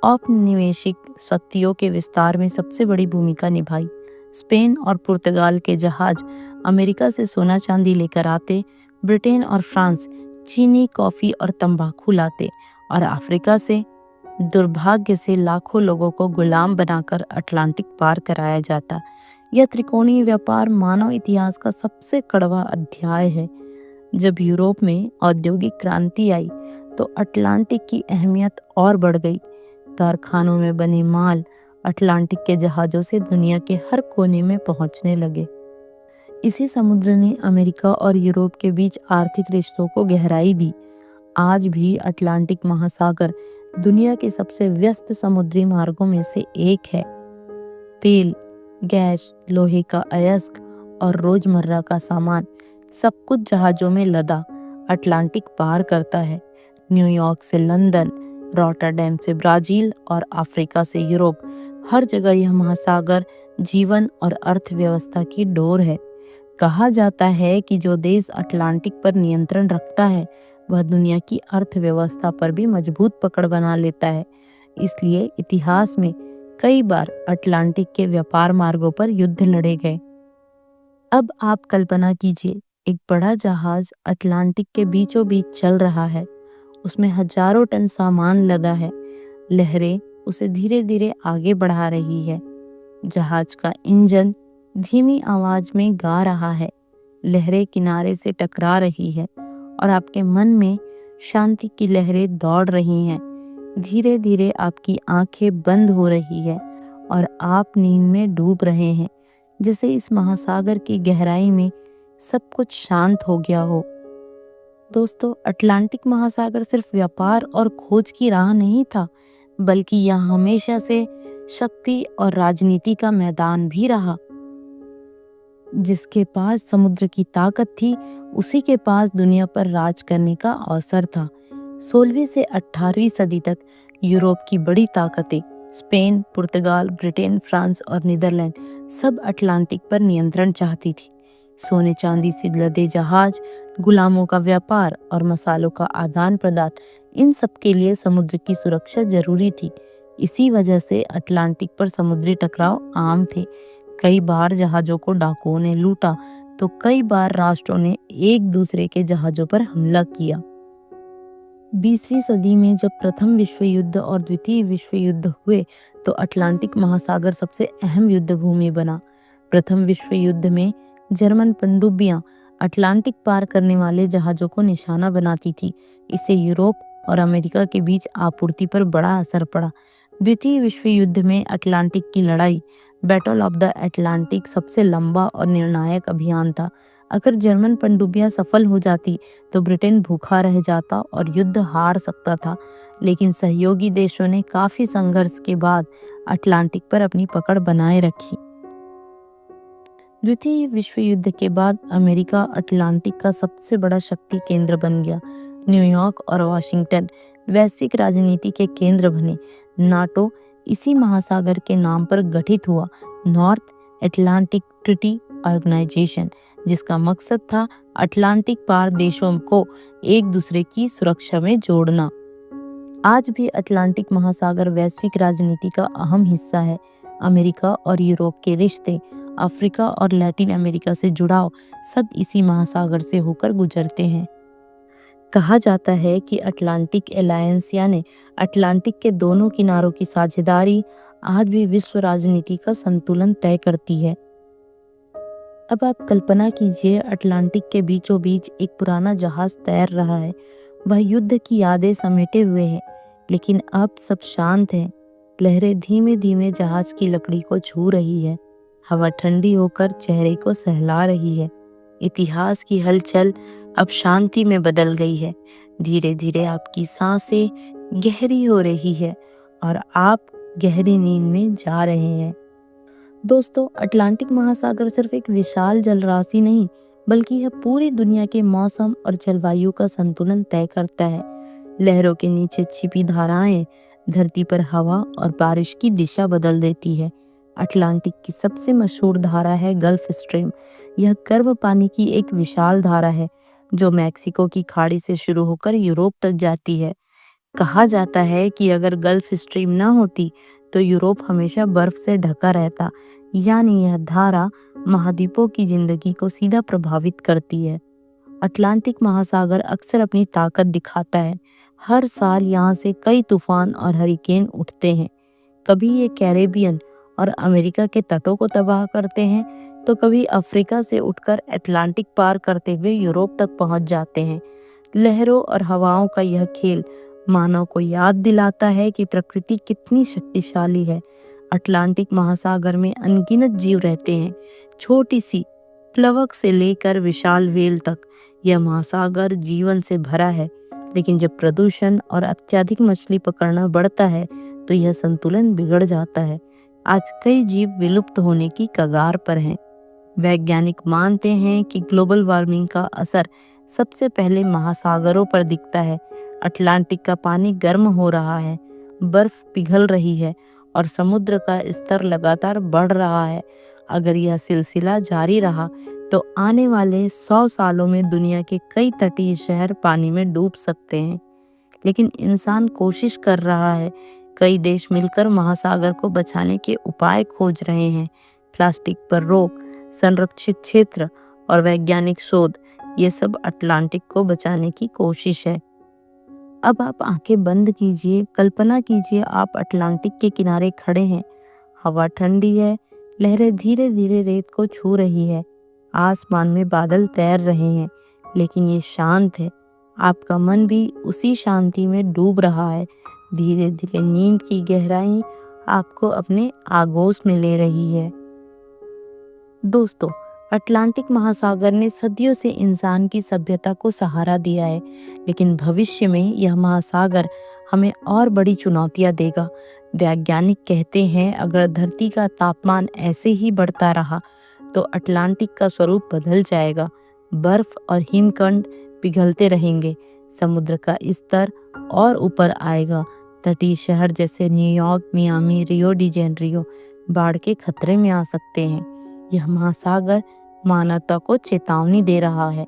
औपनिवेशिक शक्तियों के विस्तार में सबसे बड़ी भूमिका निभाई। स्पेन और पुर्तगाल के जहाज अमेरिका से सोना चांदी लेकर आते, ब्रिटेन और फ्रांस चीनी, कॉफी और तंबाकू लाते और अफ्रीका से दुर्भाग्य से लाखों लोगों को गुलाम बनाकर अटलांटिक पार कराया जाता। यह त्रिकोणीय व्यापार मानव इतिहास का सबसे कड़वा अध्याय है। जब यूरोप में औद्योगिक क्रांति आई तो अटलांटिक की अहमियत और बढ़ गई। कारखानों में बने माल अटलांटिक के जहाज़ों से दुनिया के हर कोने में पहुंचने लगे। इसी समुद्र ने अमेरिका और यूरोप के बीच आर्थिक रिश्तों को गहराई दी। आज भी अटलांटिक महासागर दुनिया के सबसे व्यस्त समुद्री मार्गों में से एक है। तेल, गैस, लोहे का अयस्क और रोजमर्रा का सामान सब कुछ जहाज़ों में लदा अटलांटिक पार करता है। न्यूयॉर्क से लंदन, रॉटरडैम से ब्राज़ील और अफ्रीका से यूरोप, हर जगह यह महासागर जीवन और अर्थव्यवस्था की डोर है। कहा जाता है कि जो देश अटलांटिक पर नियंत्रण रखता है वह दुनिया की अर्थव्यवस्था पर भी मजबूत पकड़ बना लेता है। इसलिए इतिहास में कई बार अटलांटिक के व्यापार मार्गों पर युद्ध लड़े गए। अब आप कल्पना कीजिए, एक बड़ा जहाज अटलांटिक के बीचों बीच चल रहा है। उसमें हजारों टन सामान लदा है। लहरें उसे धीरे धीरे आगे बढ़ा रही है। जहाज का इंजन धीमी आवाज में गा रहा है। लहरें किनारे से टकरा रही है और आपके मन में शांति की लहरें दौड़ रही हैं। धीरे धीरे आपकी आंखें बंद हो रही है और आप नींद में डूब रहे हैं, जैसे इस महासागर की गहराई में सब कुछ शांत हो गया हो। दोस्तों, अटलांटिक महासागर सिर्फ व्यापार और खोज की राह नहीं था, बल्कि यह हमेशा से शक्ति और राजनीति का मैदान भी रहा। जिसके पास समुद्र की ताकत थी, उसी के पास दुनिया पर राज करने का अवसर था। 16वीं से 18वीं सदी तक यूरोप की बड़ी ताकतें स्पेन, पुर्तगाल, ब्रिटेन, फ्रांस और नीदरलैंड सब अटलांटिक पर नियंत्रण चाहती थी। सोने चांदी से लदे जहाज, गुलामों का व्यापार और मसालों का आदान प्रदान, इन सब के लिए समुद्र की सुरक्षा जरूरी थी। इसी वजह से अटलांटिक पर समुद्री टकराव आम थे। कई बार जहाज़ों को डाकुओं ने लूटा तो कई बार राष्ट्रों ने एक दूसरे के जहाज़ों पर हमला किया। 20वीं सदी में जब प्रथम विश्व युद्ध और द्वितीय विश्व युद्ध हुए तो अटलांटिक महासागर सबसे अहम युद्ध भूमि बना। प्रथम विश्व युद्ध में जर्मन पनडुब्बियां अटलांटिक पार करने वाले जहाज़ों को निशाना बनाती थी। इससे यूरोप और अमेरिका के बीच आपूर्ति पर बड़ा असर पड़ा। द्वितीय विश्व युद्ध में अटलांटिक की लड़ाई, बैटल ऑफ द अटलांटिक, सबसे लंबा और निर्णायक अभियान था। अगर जर्मन पनडुब्बियां सफल हो जाती तो ब्रिटेन भूखा रह जाता और युद्ध हार सकता था। लेकिन सहयोगी देशों ने काफी संघर्ष के बाद अटलांटिक पर अपनी पकड़ बनाए रखी। द्वितीय विश्व युद्ध के बाद अमेरिका अटलांटिक का सबसे बड़ा शक्ति केंद्र बन गया। न्यूयॉर्क और वॉशिंगटन वैश्विक राजनीति के केंद्र बने। नाटो इसी महासागर के नाम पर गठित हुआ, नॉर्थ अटलांटिक ट्रीटी ऑर्गेनाइजेशन, जिसका मकसद था अटलांटिक पार देशों को एक दूसरे की सुरक्षा में जोड़ना। आज भी अटलांटिक महासागर वैश्विक राजनीति का अहम हिस्सा है। अमेरिका और यूरोप के रिश्ते, अफ्रीका और लैटिन अमेरिका से जुड़ाव, सब इसी महासागर से होकर गुजरते हैं। कहा जाता है कि अटलांटिक अलायंस यानी अटलांटिक के दोनों किनारों की साझेदारी आज भी विश्व राजनीति का संतुलन तय करती है। अब आप कल्पना कीजिए, अटलांटिक के बीचों बीच एक पुराना जहाज तैर रहा है। वह युद्ध की यादें समेटे हुए है, लेकिन अब सब शांत है। लहरें धीमे धीमे जहाज की लकड़ी को छू रही है। हवा ठंडी होकर चेहरे को सहला रही है। इतिहास की हलचल अब शांति में बदल गई है। धीरे धीरे आपकी सांसें गहरी हो रही है और आप गहरी नींद में जा रहे हैं। दोस्तों, अटलांटिक महासागर सिर्फ एक विशाल जलराशि नहीं, बल्कि यह पूरी दुनिया के मौसम और जलवायु का संतुलन तय करता है। लहरों के नीचे छिपी धाराएं धरती पर हवा और बारिश की दिशा बदल देती है। अटलांटिक की सबसे मशहूर धारा है गल्फ स्ट्रीम। यह गर्म पानी की एक विशाल धारा है जो मैक्सिको की खाड़ी से शुरू होकर यूरोप तक जाती है। कहा जाता है कि अगर गल्फ स्ट्रीम न होती तो यूरोप हमेशा बर्फ से ढका रहता, यानी यह धारा महाद्वीपों की जिंदगी को सीधा प्रभावित करती है। अटलांटिक महासागर अक्सर अपनी ताकत दिखाता है। हर साल यहाँ से कई तूफान और हरिकेन उठते हैं। कभी ये कैरेबियन और अमेरिका के तटों को तबाह करते हैं, तो कभी अफ्रीका से उठकर अटलांटिक पार करते हुए यूरोप तक पहुंच जाते हैं। लहरों और हवाओं का यह खेल मानव को याद दिलाता है कि प्रकृति कितनी शक्तिशाली है। अटलांटिक महासागर में अनगिनत जीव रहते हैं, छोटी सी प्लवक से लेकर विशाल व्हेल तक। यह महासागर जीवन से भरा है, लेकिन जब प्रदूषण और अत्यधिक मछली पकड़ना बढ़ता है तो यह संतुलन बिगड़ जाता है। आज कई जीव विलुप्त होने की कगार पर हैं। वैज्ञानिक मानते हैं कि ग्लोबल वार्मिंग का असर सबसे पहले महासागरों पर दिखता है। अटलांटिक का पानी गर्म हो रहा है, बर्फ पिघल रही है और समुद्र का स्तर लगातार बढ़ रहा है। अगर यह सिलसिला जारी रहा तो आने वाले 100 सालों में दुनिया के कई तटीय शहर पानी में डूब सकते हैं। लेकिन इंसान कोशिश कर रहा है। कई देश मिलकर महासागर को बचाने के उपाय खोज रहे हैं। प्लास्टिक पर रोक, संरक्षित क्षेत्र और वैज्ञानिक शोध, ये सब अटलांटिक को बचाने की कोशिश है। अब आप आंखें बंद कीजिए, कल्पना कीजिए आप अटलांटिक के किनारे खड़े हैं। हवा ठंडी है, लहरें धीरे धीरे रेत को छू रही है, आसमान में बादल तैर रहे हैं, लेकिन ये शांत है। आपका मन भी उसी शांति में डूब रहा है। धीरे धीरे नींद की गहराई आपको अपने आगोश में ले रही है। दोस्तों, अटलांटिक महासागर ने सदियों से इंसान की सभ्यता को सहारा दिया है, लेकिन भविष्य में यह महासागर हमें और बड़ी चुनौतियां देगा। वैज्ञानिक कहते हैं अगर धरती का तापमान ऐसे ही बढ़ता रहा तो अटलांटिक का स्वरूप बदल जाएगा। बर्फ और हिमखंड पिघलते रहेंगे, समुद्र का स्तर और ऊपर आएगा। तटीय शहर जैसे New York, Miami, Rio de Janeiro बाढ़ के खतरे में आ सकते हैं। यह महासागर मानवता को चेतावनी दे रहा है।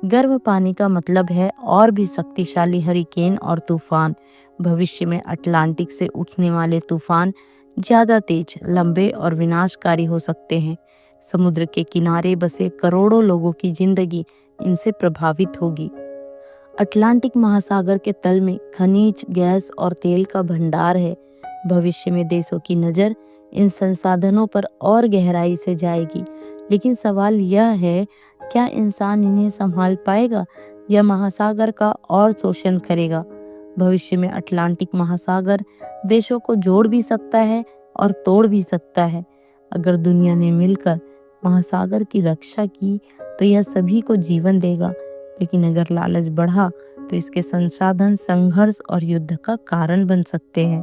गर्म पानी का मतलब है और भी शक्तिशाली हरिकेन और तूफान। भविष्य में अटलांटिक से उठने वाले तूफान ज्यादा तेज, लंबे और विनाशकारी हो सकते हैं। समुद्र के किनारे बसे करोड़ों लोगों की जिंदगी इनसे प्रभावित होगी। अटलांटिक महासागर के तल में खनिज, गैस और तेल का भंडार है। भविष्य में देशों की नज़र इन संसाधनों पर और गहराई से जाएगी। लेकिन सवाल यह है, क्या इंसान इन्हें संभाल पाएगा या महासागर का और शोषण करेगा? भविष्य में अटलांटिक महासागर देशों को जोड़ भी सकता है और तोड़ भी सकता है। अगर दुनिया ने मिलकर महासागर की रक्षा की तो यह सभी को जीवन देगा, लेकिन अगर लालच बढ़ा तो इसके संसाधन संघर्ष और युद्ध का कारण बन सकते हैं।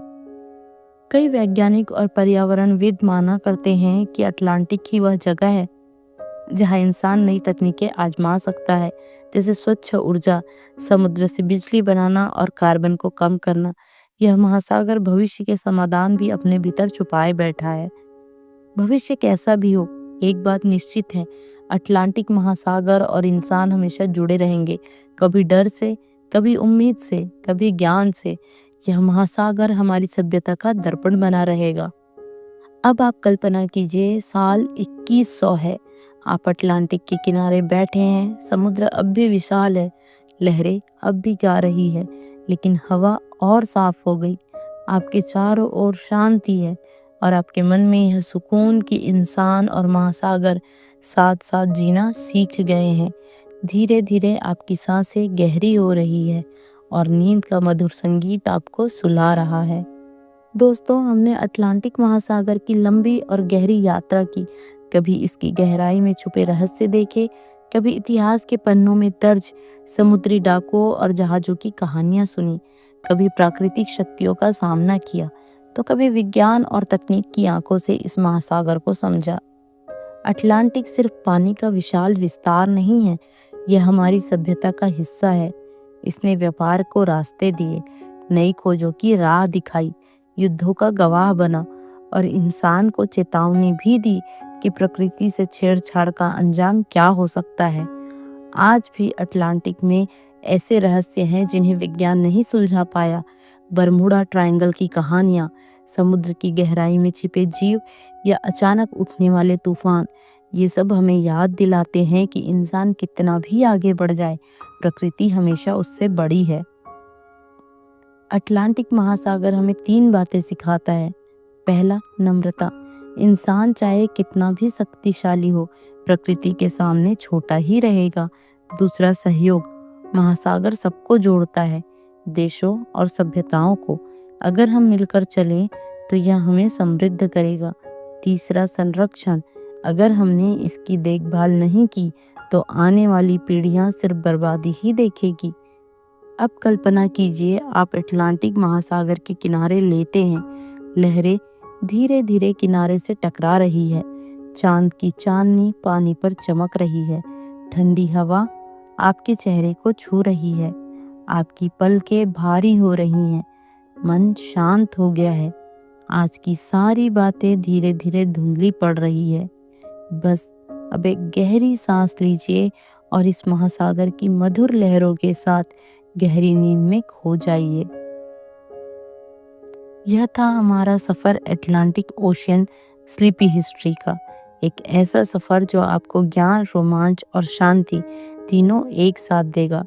कई वैज्ञानिक और पर्यावरणविद माना करते हैं कि अटलांटिक ही वह जगह है जहां इंसान नई तकनीकें आजमा सकता है, जैसे स्वच्छ ऊर्जा, समुद्र से बिजली बनाना और कार्बन को कम करना। यह महासागर भविष्य के समाधान भी अपने भीतर छुपाए बैठा है। भविष्य कैसा भी हो, एक बात निश्चित है, अटलांटिक महासागर और इंसान हमेशा जुड़े रहेंगे, कभी डर से, कभी उम्मीद से, कभी ज्ञान से। यह महासागर हमारी सभ्यता का दर्पण बना रहेगा। अब आप कल्पना कीजिए, साल 2100 है, आप अटलांटिक के किनारे बैठे हैं, समुद्र अब भी विशाल है, लहरें अब भी गा रही है, लेकिन हवा और साफ हो गई। आपके चारों ओर शांति है और आपके मन में यह सुकून कि इंसान और महासागर साथ साथ जीना सीख गए हैं। धीरे धीरे आपकी सांसें गहरी हो रही है और नींद का मधुर संगीत आपको सुला रहा है। दोस्तों, हमने अटलांटिक महासागर की लंबी और गहरी यात्रा की। कभी इसकी गहराई में छुपे रहस्य देखे, कभी इतिहास के पन्नों में दर्ज समुद्री डाकुओं और जहाज़ों की कहानियां सुनी, कभी प्राकृतिक शक्तियों का सामना किया, तो कभी विज्ञान और तकनीक की आंखों से इस महासागर को समझा। अटलांटिक सिर्फ पानी का विशाल विस्तार नहीं है, यह हमारी सभ्यता का हिस्सा है। इसने व्यापार को रास्ते दिए, नई खोजों की राह दिखाई, युद्धों का गवाह बना और इंसान को चेतावनी भी दी कि प्रकृति से छेड़छाड़ का अंजाम क्या हो सकता है। आज भी अटलांटिक में ऐसे रहस्य हैं जिन्हें विज्ञान नहीं सुलझा पाया। बरमूडा ट्रायंगल की कहानियां, समुद्र की गहराई में छिपे जीव या अचानक उठने वाले तूफान, ये सब हमें याद दिलाते हैं कि इंसान कितना भी आगे बढ़ जाए, प्रकृति हमेशा उससे बड़ी है। अटलांटिक महासागर हमें 3 बातें सिखाता है। पहला, नम्रता। इंसान चाहे कितना भी शक्तिशाली हो, प्रकृति के सामने छोटा ही रहेगा। दूसरा, सहयोग। महासागर सबको जोड़ता है, देशों और सभ्यताओं को। अगर हम मिलकर चलें तो यह हमें समृद्ध करेगा। तीसरा, संरक्षण। अगर हमने इसकी देखभाल नहीं की तो आने वाली पीढ़ियां सिर्फ बर्बादी ही देखेगी। अब कल्पना कीजिए, आप अटलांटिक महासागर के किनारे लेटे हैं, लहरें धीरे धीरे किनारे से टकरा रही है, चांद की चांदनी पानी पर चमक रही है, ठंडी हवा आपके चेहरे को छू रही है, आपकी पलकें भारी हो रही हैं, मन शांत हो गया है। आज की सारी बातें धीरे धीरे धुंधली पड़ रही है। बस अब एक गहरी सांस लीजिए और इस महासागर की मधुर लहरों के साथ गहरी नींद में खो जाइए। यह था हमारा सफ़र अटलांटिक ओशियन स्लीपी हिस्ट्री का। एक ऐसा सफ़र जो आपको ज्ञान, रोमांच और शांति तीनों एक साथ देगा।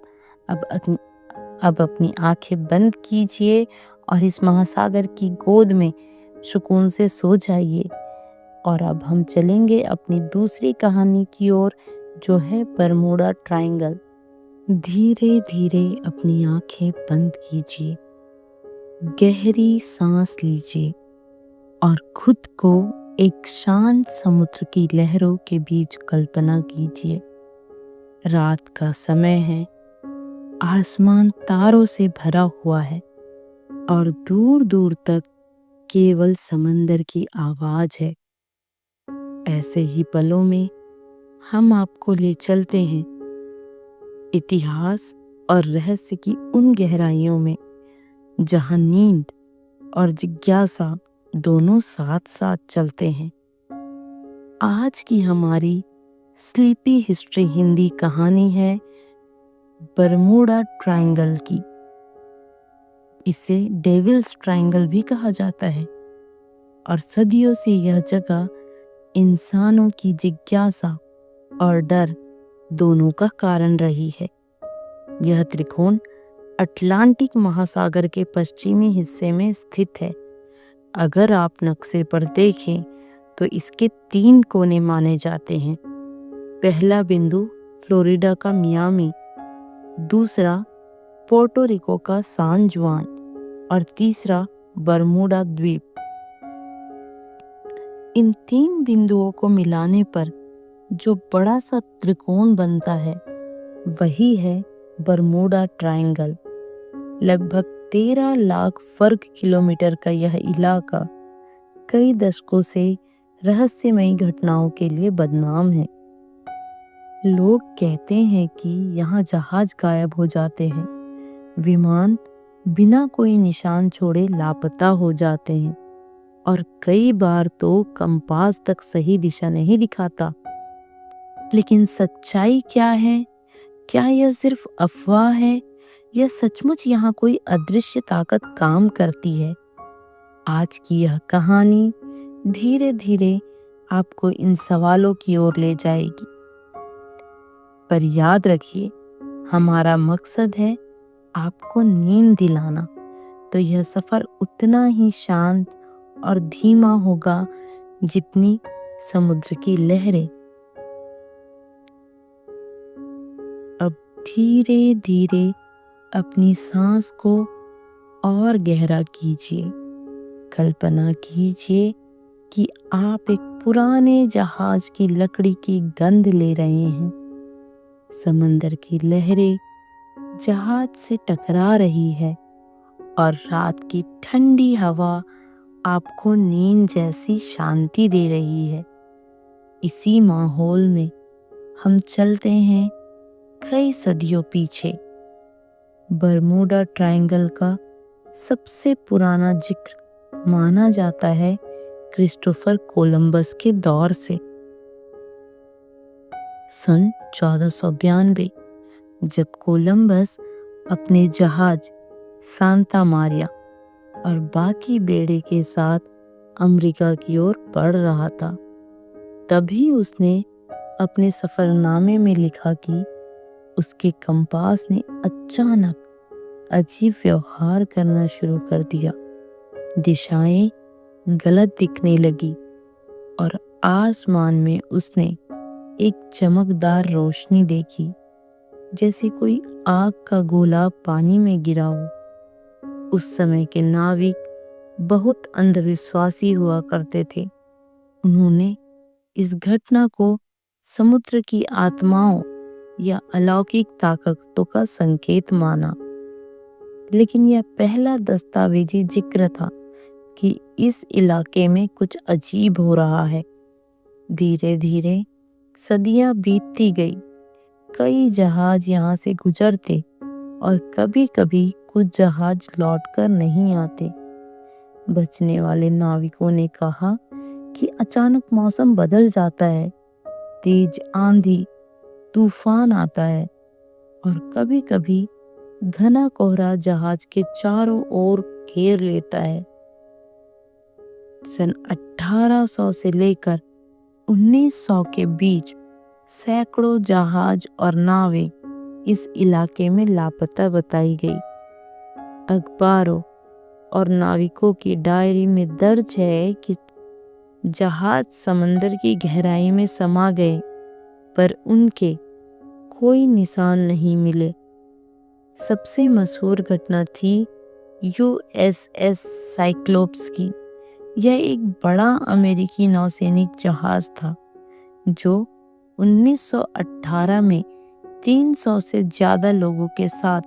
अब अपनी आंखें बंद कीजिए और इस महासागर की गोद में सुकून से सो जाइए। और अब हम चलेंगे अपनी दूसरी कहानी की ओर, जो है बरमूडा ट्रायंगल। धीरे धीरे अपनी आंखें बंद कीजिए, गहरी सांस लीजिए और खुद को एक शांत समुद्र की लहरों के बीच कल्पना कीजिए। रात का समय है, आसमान तारों से भरा हुआ है और दूर दूर तक केवल समंदर की आवाज है। ऐसे ही पलों में हम आपको ले चलते हैं इतिहास और रहस्य की उन गहराइयों में जहां नींद और जिज्ञासा दोनों साथ साथ चलते हैं। आज की हमारी स्लीपी हिस्ट्री हिंदी कहानी है बरमूडा ट्रायंगल की। इसे डेविल्स ट्रायंगल भी कहा जाता है और सदियों से यह जगह इंसानों की जिज्ञासा और डर दोनों का कारण रही है। यह त्रिकोण अटलांटिक महासागर के पश्चिमी हिस्से में स्थित है। अगर आप नक्शे पर देखें तो इसके 3 कोने माने जाते हैं। पहला बिंदु फ्लोरिडा का मियामी, दूसरा पोर्टो रिको का सान जुआन और तीसरा बरमूडा द्वीप। इन 3 बिंदुओं को मिलाने पर जो बड़ा सा त्रिकोण बनता है वही है बरमूडा ट्रायंगल। लगभग 13 लाख वर्ग किलोमीटर का यह इलाका कई दशकों से रहस्यमयी घटनाओं के लिए बदनाम है। लोग कहते हैं कि यहाँ जहाज गायब हो जाते हैं, विमान बिना कोई निशान छोड़े लापता हो जाते हैं और कई बार तो कंपास तक सही दिशा नहीं दिखाता। लेकिन सच्चाई क्या है? क्या यह सिर्फ अफवाह है या सचमुच यहाँ कोई अदृश्य ताकत काम करती है? आज की यह कहानी धीरे धीरे आपको इन सवालों की ओर ले जाएगी। पर याद रखिए, हमारा मकसद है आपको नींद दिलाना, तो यह सफर उतना ही शांत और धीमा होगा जितनी समुद्र की लहरें। अब धीरे धीरे अपनी सांस को और गहरा कीजिए। कल्पना कीजिए कि आप एक पुराने जहाज की लकड़ी की गंध ले रहे हैं। समंदर की लहरें जहाज से टकरा रही है और रात की ठंडी हवा आपको नींद जैसी शांति दे रही है। इसी माहौल में हम चलते हैं कई सदियों पीछे। बरमूडा ट्रायंगल का सबसे पुराना जिक्र माना जाता है क्रिस्टोफर कोलंबस के दौर से। सन 1492 जब कोलंबस अपने जहाज सांता मारिया और बाकी बेड़े के साथ अमेरिका की ओर बढ़ रहा था, तभी उसने अपने सफरनामे में लिखा कि उसके कंपास ने अचानक अजीब व्यवहार करना शुरू कर दिया। दिशाएं गलत दिखने लगी और आसमान में उसने एक चमकदार रोशनी देखी, जैसे कोई आग का गोला पानी में गिरा हो। उस समय के नाविक बहुत अंधविश्वासी हुआ करते थे। उन्होंने इस घटना को समुद्र की आत्माओं या अलौकिक ताकतों का संकेत माना। लेकिन यह पहला दस्तावेजी जिक्र था कि इस इलाके में कुछ अजीब हो रहा है। धीरे धीरे सदियां बीतती गई। कई जहाज यहाँ से गुजरते और कभी कभी कुछ जहाज लौटकर नहीं आते। बचने वाले नाविकों ने कहा कि अचानक मौसम बदल जाता है, तेज आंधी तूफान आता है और कभी कभी घना कोहरा जहाज के चारों ओर घेर लेता है। सन 1800 से लेकर 1900 के बीच सैकड़ों जहाज और नावें इस इलाके में लापता बताई गई। अखबारों और नाविकों की डायरी में दर्ज है कि जहाज समंदर की गहराई में समा गए, पर उनके कोई निशान नहीं मिले। सबसे मशहूर घटना थी यूएसएस साइक्लोप्स की। यह एक बड़ा अमेरिकी नौसैनिक जहाज था जो 1918 में 300 से ज्यादा लोगों के साथ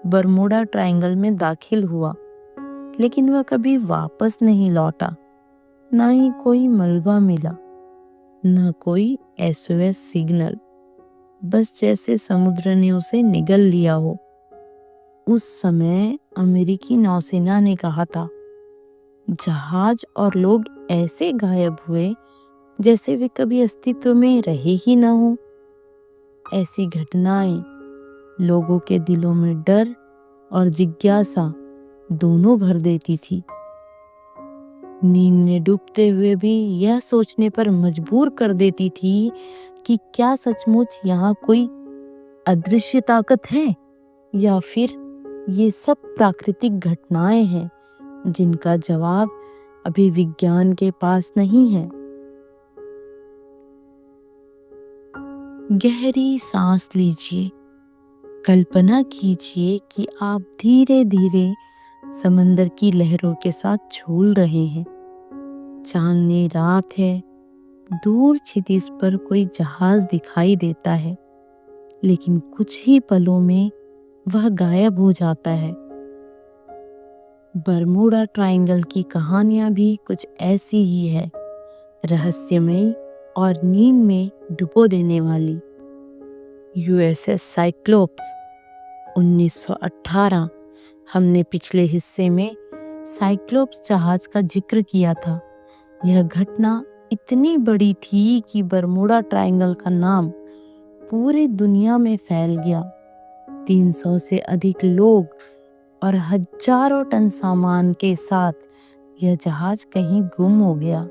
बरमूडा ट्रायंगल में दाखिल हुआ, लेकिन वह कभी वापस नहीं लौटा। ना ही कोई मलबा मिला, न कोई एसओएस सिग्नल, बस जैसे समुद्र ने उसे निगल लिया हो। उस समय अमेरिकी नौसेना ने कहा था, जहाज और लोग ऐसे गायब हुए जैसे वे कभी अस्तित्व में रहे ही न हो। ऐसी घटनाएं लोगों के दिलों में डर और जिज्ञासा दोनों भर देती थी। नींद में डूबते हुए भी यह सोचने पर मजबूर कर देती थी कि क्या सचमुच यहाँ कोई अदृश्य ताकत है या फिर ये सब प्राकृतिक घटनाएं हैं जिनका जवाब अभी विज्ञान के पास नहीं है। गहरी सांस लीजिए। कल्पना कीजिए कि आप धीरे धीरे समंदर की लहरों के साथ झूल रहे हैं। चांदनी रात है, दूर क्षितिज पर कोई जहाज दिखाई देता है, लेकिन कुछ ही पलों में वह गायब हो जाता है। बरमूडा ट्रायंगल की कहानियां भी कुछ ऐसी ही है, रहस्यमयी और नींद में डुबो देने वाली। USS cyclops 1918। हमने पिछले हिस्से में साइक्लोप्स जहाज का जिक्र किया था। यह घटना इतनी बड़ी थी कि बरमूडा ट्रायंगल का नाम पूरी दुनिया में फैल गया। 300 से अधिक लोग और हजारों टन सामान के साथ यह जहाज कहीं गुम हो गया।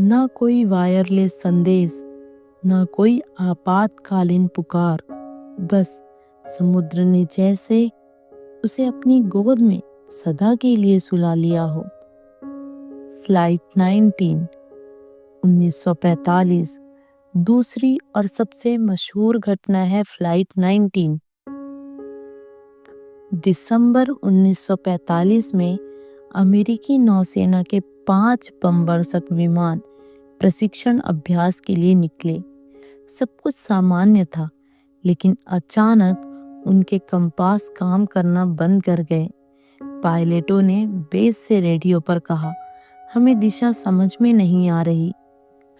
न कोई वायरलेस संदेश, न कोई आपातकालीन पुकार, बस समुद्र ने जैसे उसे अपनी गोद में सदा के लिए सुला लिया हो। फ्लाइट 19 1945 दूसरी और सबसे मशहूर घटना है फ्लाइट 19। दिसंबर 1945 में अमेरिकी नौसेना के 5 बमवर्षक विमान प्रशिक्षण अभ्यास के लिए निकले। सब कुछ सामान्य था, लेकिन अचानक उनके कंपास काम करना बंद कर गए। पायलटों ने बेस से रेडियो पर कहा, हमें दिशा समझ में नहीं आ रही।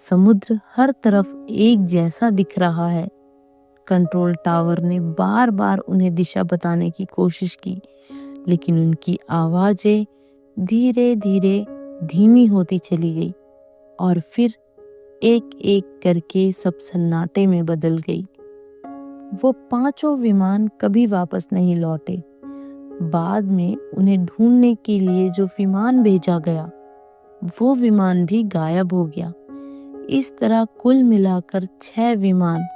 समुद्र हर तरफ एक जैसा दिख रहा है। कंट्रोल टावर ने बार बार उन्हें दिशा बताने की कोशिश की, लेकिन उनकी आवाजें धीरे धीरे धीमी होती चली गई और फिर एक एक करके सब सन्नाटे में बदल गई। वो 5 विमान कभी वापस नहीं लौटे। बाद में उन्हें ढूंढने के लिए जो विमान भेजा गया, वो विमान भी गायब हो गया। इस तरह कुल मिलाकर 6 विमान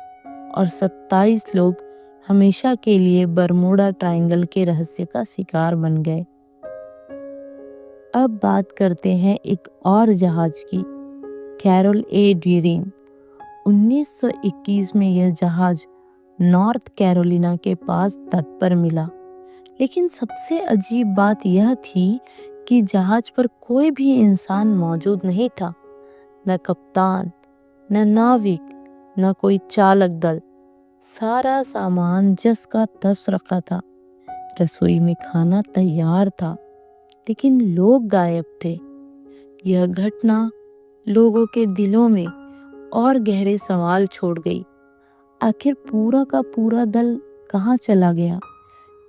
और 27 लोग हमेशा के लिए बरमूडा ट्रायंगल के रहस्य का शिकार बन गए। अब बात करते हैं एक और जहाज की, कैरोल ए ड्यूरिंग। 1921 में यह जहाज नॉर्थ कैरोलिना के पास तट पर मिला, लेकिन सबसे अजीब बात यह थी कि जहाज पर कोई भी इंसान मौजूद नहीं था। न कप्तान, न नाविक, न कोई चालक दल। सारा सामान जस का तस रखा था। रसोई में खाना तैयार था, लेकिन लोग गायब थे। यह घटना लोगों के दिलों में और गहरे सवाल छोड़ गई। आखिर पूरा का पूरा दल कहाँ चला गया?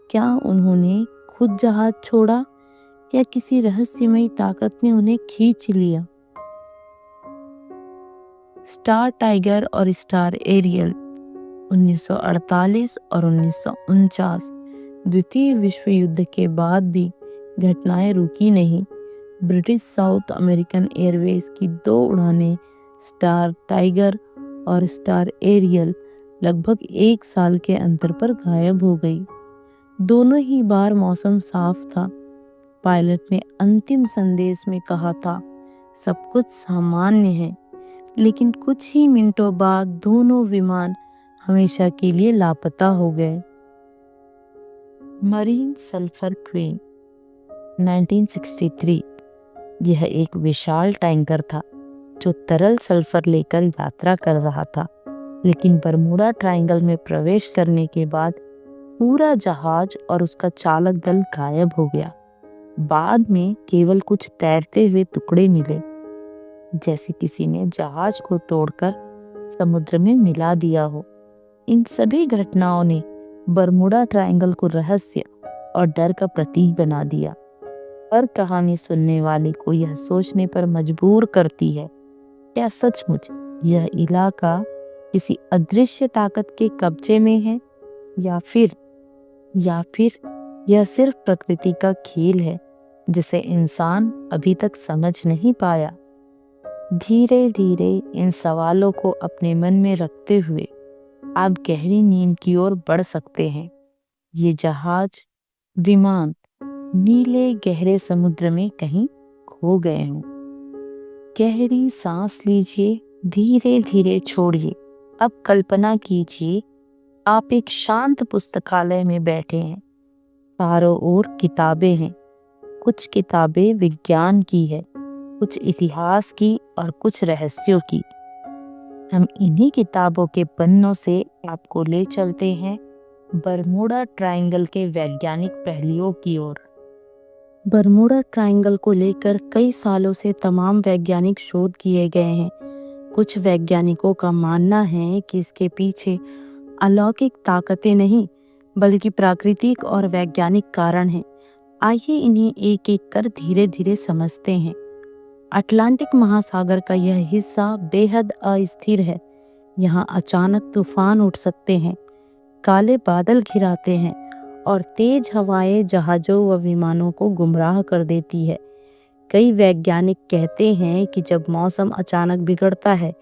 क्या उन्होंने खुद जहाज छोड़ा या किसी रहस्यमयी ताकत ने उन्हें खींच लिया? स्टार टाइगर और स्टार एरियल 1948 और 1949। द्वितीय विश्व युद्ध के बाद भी घटनाएं रुकी नहीं। ब्रिटिश साउथ अमेरिकन एयरवेज की 2 उड़ानें स्टार टाइगर और स्टार एरियल लगभग 1 साल के अंतर पर गायब हो गई। दोनों ही बार मौसम साफ था। पायलट ने अंतिम संदेश में कहा था, सब कुछ सामान्य है, लेकिन कुछ ही मिनटों बाद दोनों विमान हमेशा के लिए लापता हो गए। Marine sulphur queen 1963। यह एक विशाल टैंकर था जो तरल सल्फर लेकर यात्रा कर रहा था, लेकिन बरमूडा ट्रायंगल में प्रवेश करने के बाद पूरा जहाज और उसका चालक दल गायब हो गया। बाद में केवल कुछ तैरते हुए टुकड़े मिले, जैसे किसी ने जहाज को तोड़कर समुद्र में मिला दिया हो। इन सभी घटनाओं ने बरमूडा ट्रायंगल को रहस्य और डर का प्रतीक बना दिया। हर कहानी सुनने वाले को यह सोचने पर मजबूर करती है, क्या सचमुच यह इलाका किसी अदृश्य ताकत के कब्जे में है, या फिर यह सिर्फ प्रकृति का खेल है जिसे इंसान अभी तक समझ नहीं पाया। धीरे धीरे इन सवालों को अपने मन में रखते हुए आप गहरी नींद की ओर बढ़ सकते हैं। ये जहाज, विमान नीले गहरे समुद्र में कहीं खो गए हों। गहरी सांस लीजिए, धीरे धीरे छोड़िए। अब कल्पना कीजिए आप एक शांत पुस्तकालय में बैठे हैं। चारों ओर किताबें हैं। कुछ किताबें विज्ञान की है, कुछ इतिहास की और कुछ रहस्यों की। हम इन्हीं किताबों के पन्नों से आपको ले चलते हैं बरमूडा ट्रायंगल के वैज्ञानिक पहलुओं की ओर। बरमूडा ट्रायंगल को लेकर कई सालों से तमाम वैज्ञानिक शोध किए गए हैं। कुछ वैज्ञानिकों का मानना है कि इसके पीछे अलौकिक ताकतें नहीं बल्कि प्राकृतिक और वैज्ञानिक कारण हैं। आइए इन्हें एक एक कर धीरे धीरे समझते हैं। अटलांटिक महासागर का यह हिस्सा बेहद अस्थिर है। यहाँ अचानक तूफान उठ सकते हैं, काले बादल घिराते हैं और तेज हवाएं जहाजों व विमानों को गुमराह कर देती है। कई वैज्ञानिक कहते हैं कि जब मौसम अचानक बिगड़ता है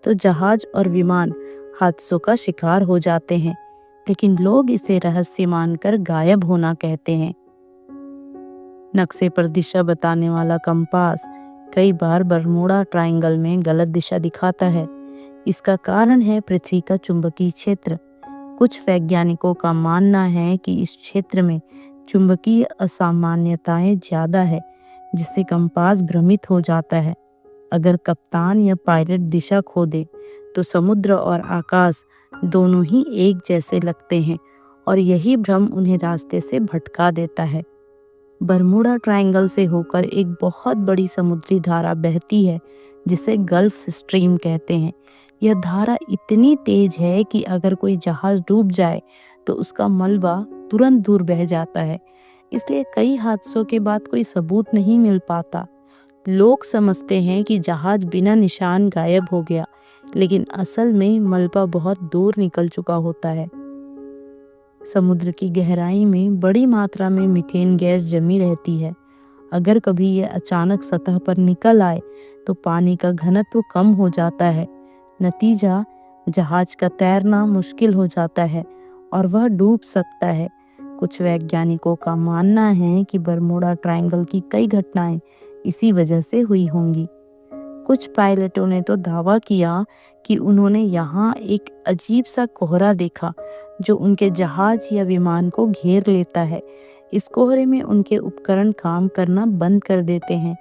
तो जहाज और विमान हादसों का शिकार हो जाते हैं, लेकिन लोग इसे रहस्य मानकर गायब होना कहते हैं। नक्शे पर दिशा बताने वाला कंपास कई बार बरमूडा ट्रायंगल में गलत दिशा दिखाता है। इसका कारण है पृथ्वी का चुंबकीय क्षेत्र। कुछ वैज्ञानिकों का मानना है कि इस क्षेत्र में चुंबकीय असामान्यताएं ज्यादा है, जिससे कंपास भ्रमित हो जाता है। अगर कप्तान या पायलट दिशा खो दे तो समुद्र और आकाश दोनों ही एक जैसे लगते हैं और यही भ्रम उन्हें रास्ते से भटका देता है। बरमूडा ट्रायंगल से होकर एक बहुत बड़ी समुद्री धारा बहती है, जिसे गल्फ स्ट्रीम कहते हैं। यह धारा इतनी तेज है कि अगर कोई जहाज डूब जाए तो उसका मलबा तुरंत दूर बह जाता है। इसलिए कई हादसों के बाद कोई सबूत नहीं मिल पाता। लोग समझते हैं कि जहाज बिना निशान गायब हो गया, लेकिन असल में मलबा बहुत दूर निकल चुका होता है। समुद्र की गहराई में बड़ी मात्रा में मीथेन गैस जमी रहती है। अगर कभी यह अचानक सतह पर निकल आए तो पानी का घनत्व कम हो जाता है। नतीजा, जहाज का तैरना मुश्किल हो जाता है और वह डूब सकता है। कुछ वैज्ञानिकों का मानना है कि बरमूडा ट्रायंगल की कई घटनाएं इसी वजह से हुई होंगी। कुछ पायलटों ने तो दावा किया कि उन्होंने यहाँ एक अजीब सा कोहरा देखा जो उनके जहाज या विमान को घेर लेता है। इस कोहरे में उनके उपकरण काम करना बंद कर देते हैं।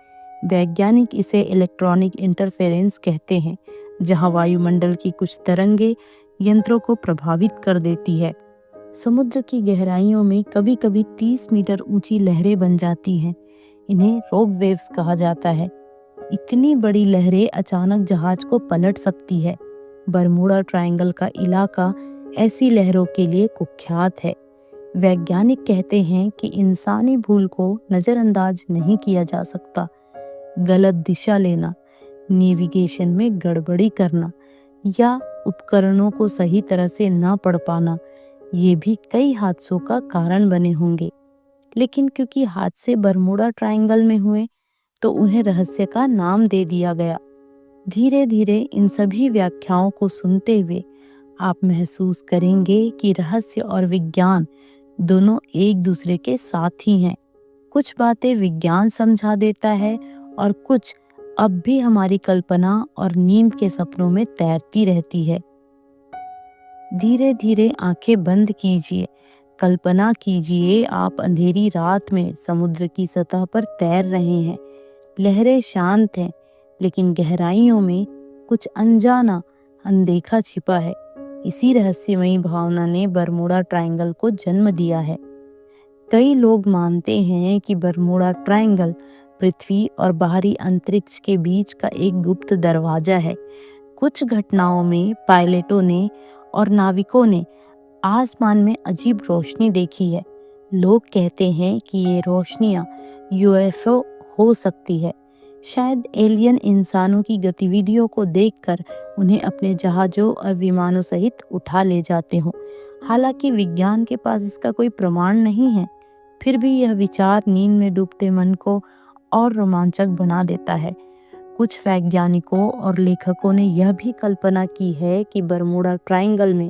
वैज्ञानिक इसे इलेक्ट्रॉनिक इंटरफेरेंस कहते हैं, जहां वायुमंडल की कुछ तरंगें यंत्रों को प्रभावित कर देती है। समुद्र की गहराइयों में कभी कभी 30 मीटर ऊंची लहरें बन जाती हैं। इन्हें रॉक वेव्स कहा जाता है। इतनी बड़ी लहरें अचानक जहाज को पलट सकती है। बरमूडा ट्रायंगल का इलाका ऐसी लहरों के लिए कुख्यात है। वैज्ञानिक कहते हैं कि इंसानी भूल को नज़रअंदाज नहीं किया जा सकता। गलत दिशा लेना, नेविगेशन में गड़बड़ी करना या उपकरणों को सही तरह से ना पढ़ पाना, ये भी कई हादसों का कारण बने होंगे। लेकिन क्योंकि हादसे बरमूडा ट्रायंगल में हुए तो उन्हें रहस्य का नाम दे दिया गया। धीरे धीरे इन सभी व्याख्याओं को सुनते हुए आप महसूस करेंगे कि रहस्य और विज्ञान दोनों एक दूसरे के साथ ही हैं। कुछ बातें विज्ञान समझा देता है और कुछ अब भी हमारी कल्पना और नींद के सपनों में तैरती रहती है। धीरे धीरे आंखें बंद कीजिए। कल्पना कीजिए आप अंधेरी रात में समुद्र की सतह पर तैर रहे हैं। लहरें शांत हैं, लेकिन गहराइयों में कुछ अनजाना, अनदेखा छिपा है। इसी रहस्यमयी भावना ने बरमूडा ट्रायंगल को जन्म दिया है। कई लोग मानते हैं कि बरमूडा ट्रायंगल पृथ्वी और बाहरी अंतरिक्ष के बीच का एक गुप्त दरवाजा है। कुछ घटनाओं में पायलटों ने और नाविकों ने आसमान में अजीब रोशनी देखी है। लोग कहते हैं कि ये रोशनियां यूएफओ हो सकती है। शायद एलियन इंसानों की गतिविधियों को देखकर उन्हें अपने जहाज़ों और विमानों सहित उठा ले जाते हों। हालांकि विज्ञान के पास इसका कोई प्रमाण नहीं है, फिर भी यह विचार नींद में डूबते मन को और रोमांचक बना देता है। कुछ वैज्ञानिकों और लेखकों ने यह भी कल्पना की है कि बरमूडा ट्रायंगल में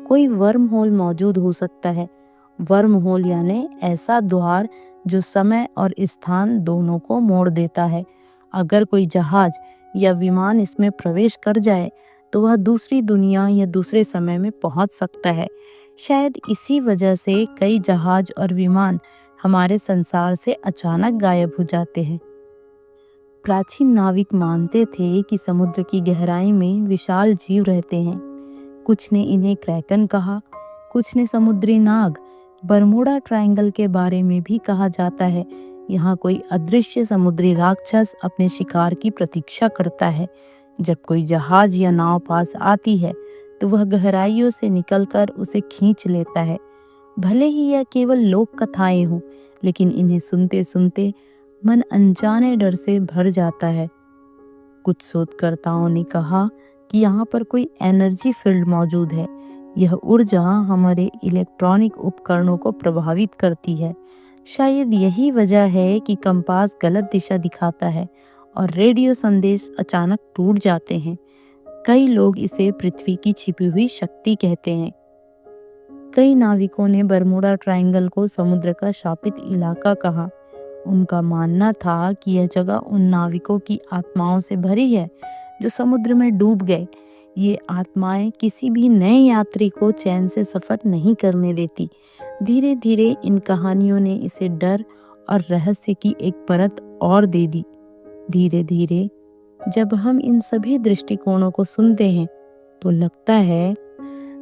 कोई वर्म होल मौजूद हो सकता है वर्म होल यानी ऐसा द्वार जो समय और स्थान दोनों को मोड़ देता है। अगर कोई जहाज या विमान इसमें प्रवेश कर जाए तो वह दूसरी दुनिया या दूसरे समय में पहुंच सकता है। शायद इसी वजह से कई जहाज और विमान हमारे संसार से अचानक गायब हो जाते हैं। प्राचीन नाविक मानते थे कि समुद्र की गहराई में विशाल जीव रहते हैं। कुछ ने इन्हें क्रैकन कहा, कुछ ने समुद्री नाग। बरमूडा ट्रायंगल के बारे में भी कहा जाता है, यहाँ कोई अदृश्य समुद्री राक्षस अपने शिकार की प्रतीक्षा करता है। जब कोई जहाज या नाव पास आती है तो वह गहराइयों से निकलकर उसे खींच लेता है। भले ही यह केवल लोक कथाएं हों, लेकिन इन्हें सुनते सुनते मन अनजाने डर से भर जाता है। कुछ शोधकर्ताओं ने कहा कि यहाँ पर कोई एनर्जी फील्ड मौजूद है। यह ऊर्जा हमारे इलेक्ट्रॉनिक उपकरणों को प्रभावित करती है। शायद यही वजह है कि कंपास गलत दिशा दिखाता है और रेडियो संदेश अचानक टूट जाते हैं। कई लोग इसे पृथ्वी की छिपी हुई शक्ति कहते हैं। कई नाविकों ने बरमूडा ट्रायंगल को समुद्र का शापित इलाका कहा। उनका मानना था कि यह जगह उन नाविकों की आत्माओं से भरी है जो समुद्र में डूब गए। ये आत्माएं किसी भी नए यात्री को चैन से सफर नहीं करने देती। धीरे धीरे इन कहानियों ने इसे डर और रहस्य की एक परत और दे दी। धीरे धीरे जब हम इन सभी दृष्टिकोणों को सुनते हैं तो लगता है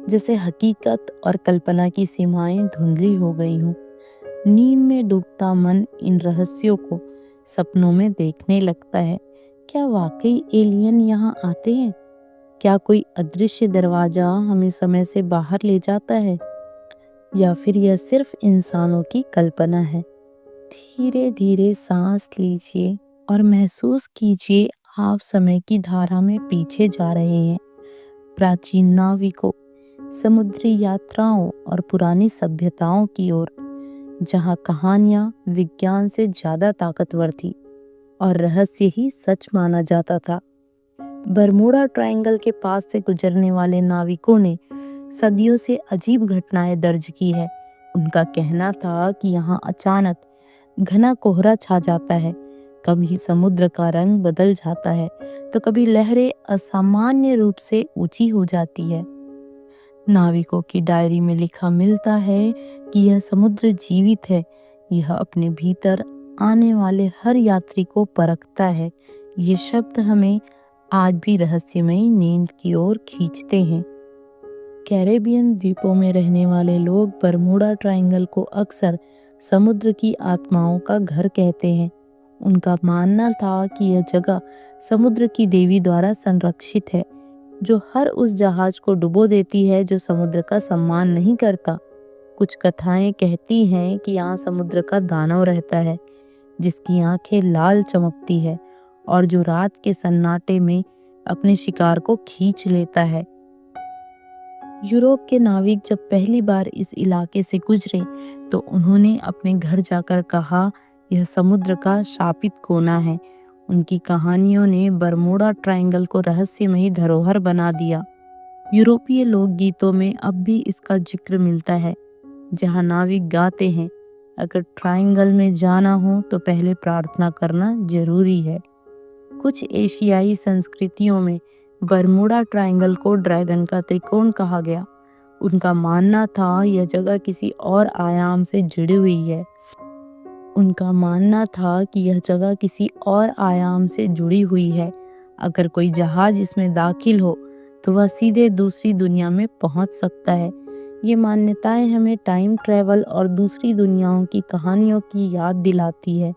जैसे हकीकत और कल्पना की सीमाएं धुंधली हो गई हों। नींद में डूबता मन इन रहस्यों को सपनों में देखने लगता है। क्या वाकई एलियन यहाँ आते हैं? क्या कोई अदृश्य दरवाजा हमें समय से बाहर ले जाता है, या फिर यह सिर्फ इंसानों की कल्पना है? धीरे धीरे सांस लीजिए और महसूस कीजिए आप समय की धारा में पीछे जा रहे हैं। प्राचीन नाविकों, समुद्री यात्राओं और पुरानी सभ्यताओं की ओर, जहां कहानियां विज्ञान से ज्यादा ताकतवर थी और रहस्य ही सच माना जाता था। बरमूडा ट्रायंगल के पास से गुजरने वाले नाविकों ने सदियों से अजीब घटनाएं दर्ज की है। उनका कहना था कि यहाँ अचानक घना कोहरा छा जाता है, कभी समुद्र का रंग बदल जाता है तो कभी लहरें असामान्य रूप से ऊंची हो जाती है। नाविकों की डायरी में लिखा मिलता है कि यह समुद्र जीवित है, यह अपने भीतर आने वाले हर यात्री को परखता है। ये शब्द हमें आज भी रहस्यमयी नींद की ओर खींचते हैं। कैरेबियन द्वीपों में रहने वाले लोग बरमूडा ट्रायंगल को अक्सर समुद्र की आत्माओं का घर कहते हैं। उनका मानना था कि यह जगह समुद्र की देवी द्वारा संरक्षित है, जो हर उस जहाज को डुबो देती है जो समुद्र का सम्मान नहीं करता। कुछ कथाएं कहती हैं कि यहाँ समुद्र का दानव रहता है, जिसकी आंखें लाल चमकती है और जो रात के सन्नाटे में अपने शिकार को खींच लेता है। यूरोप के नाविक जब पहली बार इस इलाके से गुजरे तो उन्होंने अपने घर जाकर कहा, यह समुद्र का शापित कोना है। उनकी कहानियों ने बरमूडा ट्रायंगल को रहस्यमयी धरोहर बना दिया। यूरोपीय लोकगीतों में अब भी इसका जिक्र मिलता है, जहां नाविक गाते हैं, अगर ट्रायंगल में जाना हो तो पहले प्रार्थना करना जरूरी है। कुछ एशियाई संस्कृतियों में बरमूडा ट्रायंगल को ड्रैगन का त्रिकोण कहा गया। उनका मानना था यह जगह किसी और आयाम से जुड़ी हुई है। अगर कोई जहाज इसमें दाखिल हो तो वह सीधे दूसरी दुनिया में पहुंच सकता है। ये मान्यताएं हमें टाइम ट्रैवल और दूसरी दुनियाओं की कहानियों की याद दिलाती है।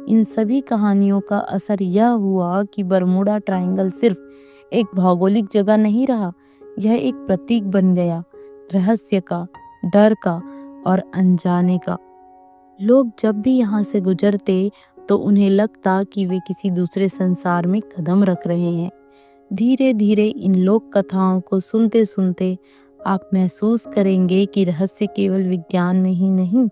इन सभी कहानियों का असर यह हुआ कि बरमूडा ट्रायंगल सिर्फ एक भौगोलिक जगह नहीं रहा, यह एक प्रतीक बन गया, रहस्य का, डर का और अनजाने का। लोग जब भी यहाँ से गुजरते तो उन्हें लगता कि वे किसी दूसरे संसार में कदम रख रहे हैं। धीरे धीरे इन लोक कथाओं को सुनते सुनते आप महसूस करेंगे कि रहस्य केवल विज्ञान में ही नहीं,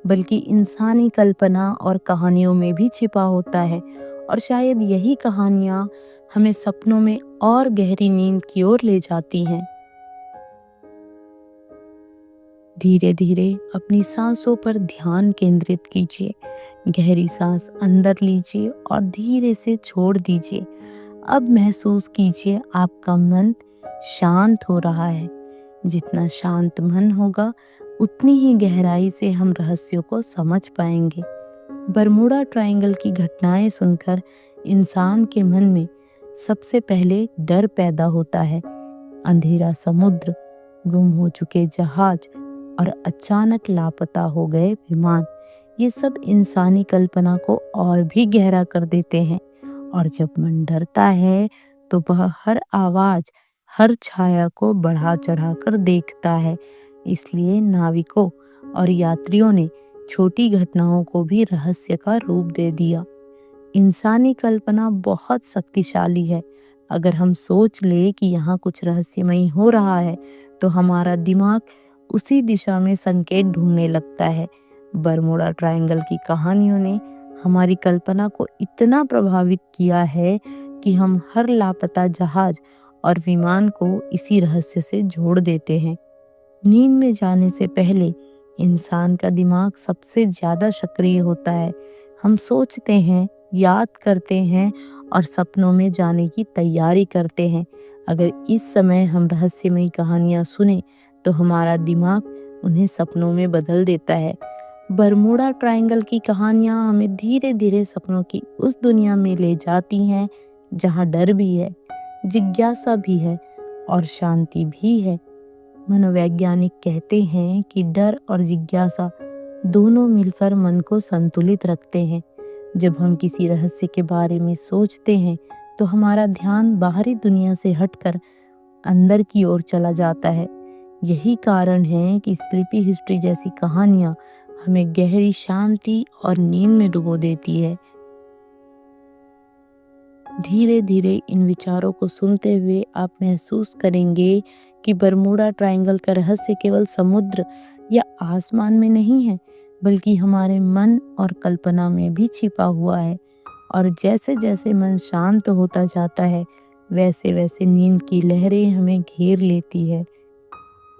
बल्कि इंसानी कल्पना और कहानियों में भी छिपा होता है। और शायद यही कहानियाँ हमें सपनों में और गहरी नींद की ओर ले जाती हैं। धीरे धीरे अपनी सांसों पर ध्यान केंद्रित कीजिए। गहरी सांस अंदर लीजिए और धीरे से छोड़ दीजिए। अब महसूस कीजिए आपका मन शांत हो रहा है। जितना शांत मन होगा उतनी ही गहराई से हम रहस्यों को समझ पाएंगे। बरमूडा ट्रायंगल की घटनाएं सुनकर इंसान के मन में सबसे पहले डर पैदा होता है। अंधेरा समुद्र, गुम हो चुके जहाज और अचानक लापता हो गए विमान, ये सब इंसानी कल्पना को और भी गहरा कर देते हैं। और जब मन डरता है तो वह हर आवाज, हर छाया को बढ़ा चढ़ा कर देखता है। इसलिए नाविकों और यात्रियों ने छोटी घटनाओं को भी रहस्य का रूप दे दिया। इंसानी कल्पना बहुत शक्तिशाली है। अगर हम सोच ले कि यहाँ कुछ रहस्यमयी हो रहा है तो हमारा दिमाग उसी दिशा में संकेत ढूंढने लगता है। बरमूडा ट्रायंगल की कहानियों ने हमारी कल्पना को इतना प्रभावित किया है कि हम हर लापता जहाज और विमान को इसी रहस्य से जोड़ देते हैं। नींद में जाने से पहले इंसान का दिमाग सबसे ज्यादा सक्रिय होता है। हम सोचते हैं, याद करते हैं और सपनों में जाने की तैयारी करते हैं। अगर इस समय हम रहस्यमयी कहानियां सुने तो हमारा दिमाग उन्हें सपनों में बदल देता है। बरमूडा ट्रायंगल की कहानियां हमें धीरे धीरे सपनों की उस दुनिया में ले जाती हैं जहां डर भी है, जिज्ञासा भी है और शांति भी है। मनोवैज्ञानिक कहते हैं कि डर और जिज्ञासा दोनों मिलकर मन को संतुलित रखते हैं। जब हम किसी रहस्य के बारे में सोचते हैं तो हमारा ध्यान बाहरी दुनिया से हटकर अंदर की ओर चला जाता है। यही कारण है कि स्लीपी हिस्ट्री जैसी कहानियां हमें गहरी शांति और नींद में डुबो देती है। धीरे धीरे इन विचारों को सुनते हुए आप महसूस करेंगे कि बरमूडा ट्रायंगल का रहस्य केवल समुद्र या आसमान में नहीं है, बल्कि हमारे मन और कल्पना में भी छिपा हुआ है। और जैसे जैसे मन शांत होता जाता है, वैसे वैसे नींद की लहरें हमें घेर लेती है।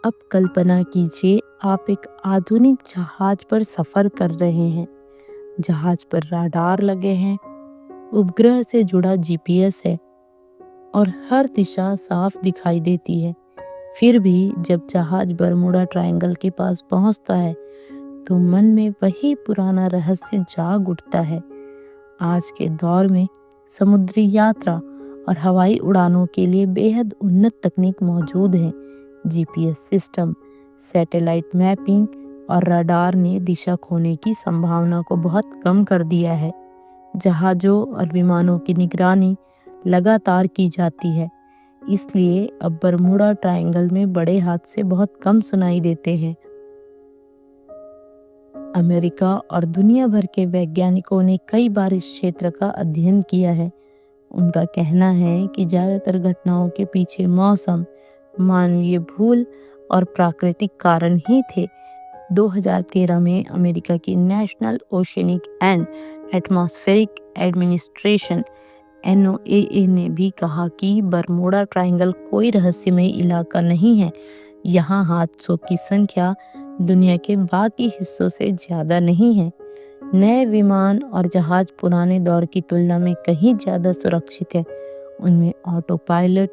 अब कल्पना कीजिए आप एक आधुनिक जहाज पर सफर कर रहे हैं। जहाज पर राडार लगे हैं, उपग्रह से जुड़ा जीपीएस है और हर दिशा साफ दिखाई देती है। फिर भी जब जहाज बरमूडा ट्रायंगल के पास पहुंचता है तो मन में वही पुराना रहस्य जाग उठता है। आज के दौर में समुद्री यात्रा और हवाई उड़ानों के लिए बेहद उन्नत तकनीक मौजूद है। जीपीएस सिस्टम, सैटेलाइट मैपिंग और रडार ने दिशा खोने की संभावना को बहुत कम कर दिया है। जहाज़ों और विमानों की निगरानी लगातार की जाती है, इसलिए अब बरमूडा ट्रायंगल में बड़े हादसे बहुत कम सुनाई देते हैं। अमेरिका और दुनिया भर के वैज्ञानिकों ने कई बार इस क्षेत्र का अध्ययन किया है। उनका कहना है कि ज़्यादातर घटनाओं के पीछे मौसम, मानवीय भूल और प्राकृतिक कारण ही थे। 2013 में अमेरिका की national oceanic and atmospheric administration NOAA ने भी कहा कि बरमूडा ट्रायंगल कोई रहस्यमय इलाका नहीं है। यहाँ हादसों की संख्या दुनिया के बाकी हिस्सों से ज़्यादा नहीं है। नए विमान और जहाज पुराने दौर की तुलना में कहीं ज़्यादा सुरक्षित है। उनमें ऑटो पायलट,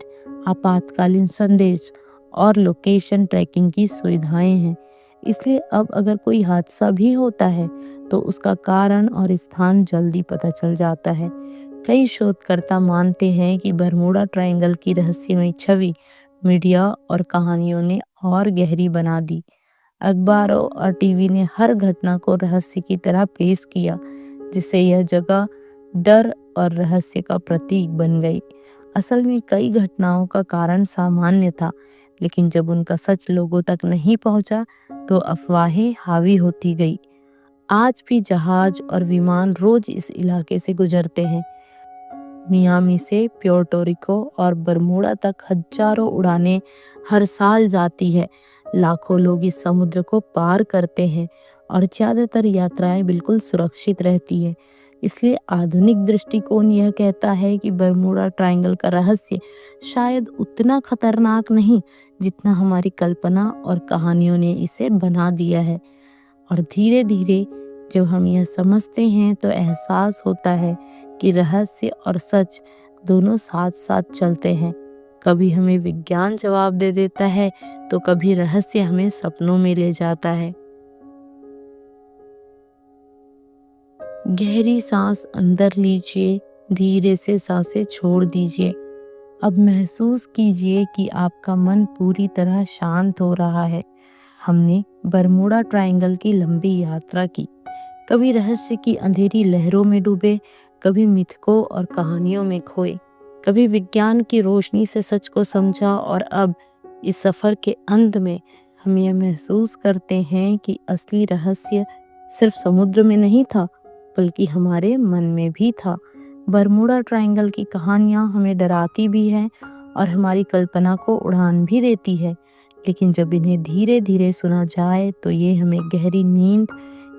आपातकालीन संदेश और लोकेशन ट्रैकिंग की सुविधाएं हैं। इसलिए अब अगर कोई हादसा भी होता है तो उसका कारण और स्थान जल्दी पता चल जाता है। कई शोधकर्ता मानते हैं कि बरमूडा ट्रायंगल की रहस्यमय छवि मीडिया और कहानियों ने और गहरी बना दी। अखबारों और टीवी ने हर घटना को रहस्य की तरह पेश किया, जिससे यह जगह डर और रहस्य का प्रतीक बन गई। असल में कई घटनाओं का कारण सामान्य था, लेकिन जब उनका सच लोगों तक नहीं पहुंचा तो अफवाहें हावी होती गई। आज भी जहाज और विमान रोज इस इलाके से गुजरते हैं। मियामी से प्योर्टो रिको और बरमूडा तक हजारों उड़ानें हर साल जाती है। लाखों लोग इस समुद्र को पार करते हैं और ज़्यादातर यात्राएं बिल्कुल सुरक्षित रहती है। इसलिए आधुनिक दृष्टिकोण यह कहता है कि बरमूडा ट्रायंगल का रहस्य शायद उतना खतरनाक नहीं जितना हमारी कल्पना और कहानियों ने इसे बना दिया है। और धीरे धीरे जब हम यह समझते हैं तो एहसास होता है कि रहस्य और सच दोनों साथ साथ चलते हैं। कभी हमें विज्ञान जवाब दे देता है तो कभी रहस्य हमें सपनों में ले जाता है। गहरी सांस अंदर लीजिए, धीरे से सांसें छोड़ दीजिए। अब महसूस कीजिए कि आपका मन पूरी तरह शांत हो रहा है। हमने बरमूडा ट्रायंगल की लंबी यात्रा की, कभी रहस्य की अंधेरी लहरों में डूबे, कभी मिथकों और कहानियों में खोए, कभी विज्ञान की रोशनी से सच को समझा, और अब इस सफर के अंत में हम यह महसूस करते हैं कि असली रहस्य सिर्फ समुद्र में नहीं था बल्कि हमारे मन में भी था। बरमूडा ट्रायंगल की कहानियाँ हमें डराती भी हैं और हमारी कल्पना को उड़ान भी देती है, लेकिन जब इन्हें धीरे धीरे सुना जाए तो ये हमें गहरी नींद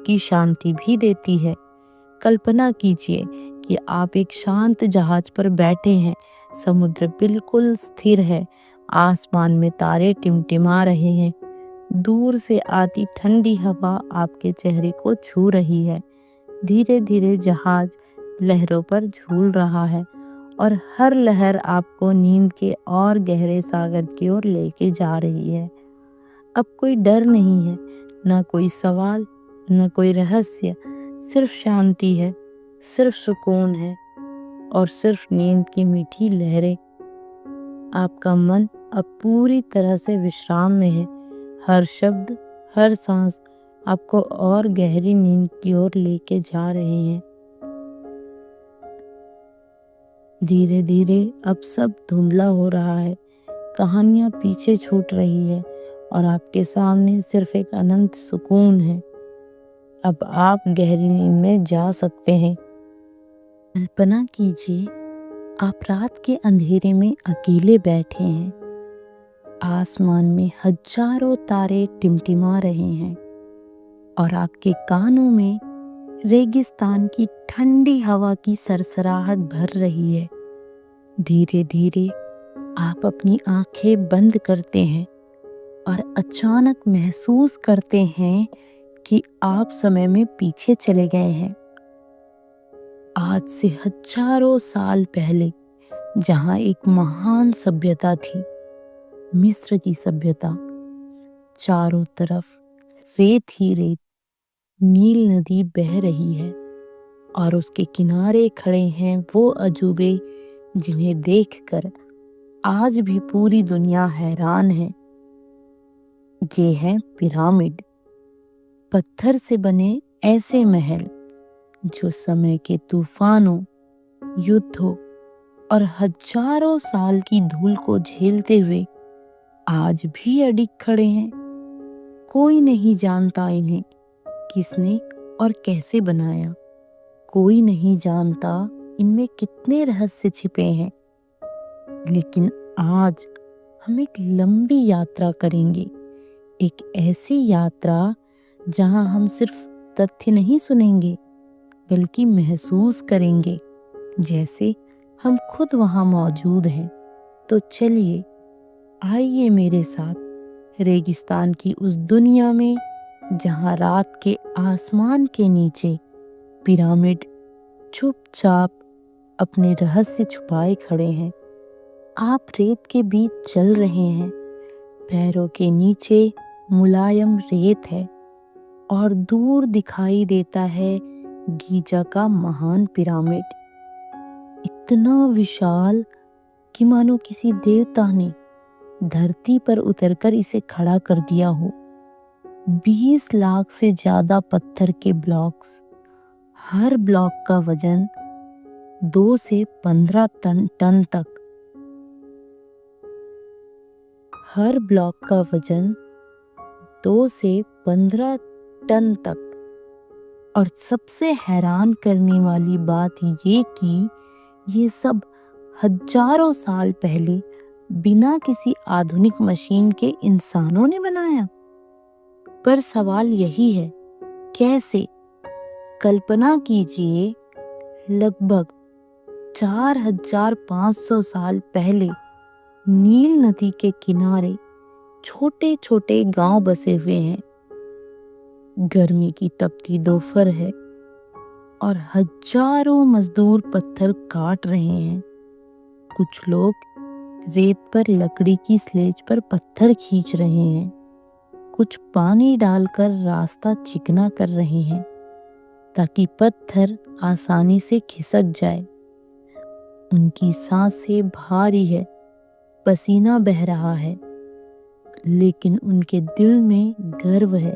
की शांति भी देती है। कल्पना कीजिए कि आप एक शांत जहाज पर बैठे हैं, समुद्र बिल्कुल स्थिर है, आसमान में तारे टिमटिमा रहे हैं, दूर से आती ठंडी हवा आपके चेहरे को छू रही है। धीरे धीरे जहाज लहरों पर झूल रहा है और हर लहर आपको नींद के और गहरे सागर की ओर लेके जा रही है। अब कोई डर नहीं है, ना कोई सवाल, न कोई रहस्य, सिर्फ शांति है, सिर्फ सुकून है और सिर्फ नींद की मीठी लहरें। आपका मन अब पूरी तरह से विश्राम में है। हर शब्द, हर सांस आपको और गहरी नींद की ओर लेके जा रहे हैं। धीरे धीरे अब सब धुंधला हो रहा है, कहानियां पीछे छूट रही है और आपके सामने सिर्फ एक अनंत सुकून है। अब आप गहरी नींद में जा सकते हैं। कल्पना कीजिए आप रात के अंधेरे में अकेले बैठे हैं, आसमान में हजारों तारे टिमटिमा रहे हैं और आपके कानों में रेगिस्तान की ठंडी हवा की सरसराहट भर रही है। धीरे धीरे आप अपनी आंखें बंद करते हैं और अचानक महसूस करते हैं कि आप समय में पीछे चले गए हैं। आज से हजारों साल पहले जहां एक महान सभ्यता थी, मिस्र की सभ्यता, चारों तरफ रेत ही रेत, नील नदी बह रही है और उसके किनारे खड़े हैं वो अजूबे जिन्हें देखकर आज भी पूरी दुनिया हैरान है। ये है पिरामिड, पत्थर से बने ऐसे महल जो समय के तूफानों, युद्धों और हजारों साल की धूल को झेलते हुए आज भी अडिग खड़े हैं। कोई नहीं जानता इन्हें किसने और कैसे बनाया, कोई नहीं जानता इनमें कितने रहस्य छिपे हैं। लेकिन आज हम एक लंबी यात्रा करेंगे, एक ऐसी यात्रा जहां हम सिर्फ तथ्य नहीं सुनेंगे बल्कि महसूस करेंगे जैसे हम खुद वहां मौजूद हैं। तो चलिए, आइए मेरे साथ रेगिस्तान की उस दुनिया में जहां रात के आसमान के नीचे पिरामिड चुपचाप अपने रहस्य छुपाए खड़े हैं। आप रेत के बीच चल रहे हैं, पैरों के नीचे मुलायम रेत है और दूर दिखाई देता है गीजा का महान पिरामिड, इतना विशाल कि मानो किसी देवता ने धरती पर उतरकर इसे खड़ा कर दिया हो। 20 लाख से ज्यादा पत्थर के ब्लॉक्स, हर ब्लॉक का वजन 2 से 15 टन तक, हर ब्लॉक का वजन 2 से 15 टन तक। और सबसे हैरान करने वाली बात ये कि ये सब हजारों साल पहले बिना किसी आधुनिक मशीन के इंसानों ने बनाया। पर सवाल यही है, कैसे? कल्पना कीजिए लगभग 4500 साल पहले नील नदी के किनारे छोटे छोटे गांव बसे हुए हैं। गर्मी की तपती दोपहर है और हजारों मजदूर पत्थर काट रहे हैं। कुछ लोग रेत पर लकड़ी की स्लेज पर पत्थर खींच रहे हैं। कुछ पानी डालकर रास्ता चिकना कर रहे हैं ताकि पत्थर आसानी से खिसक जाए। उनकी सांसें भारी है, पसीना बह रहा है, लेकिन उनके दिल में गर्व है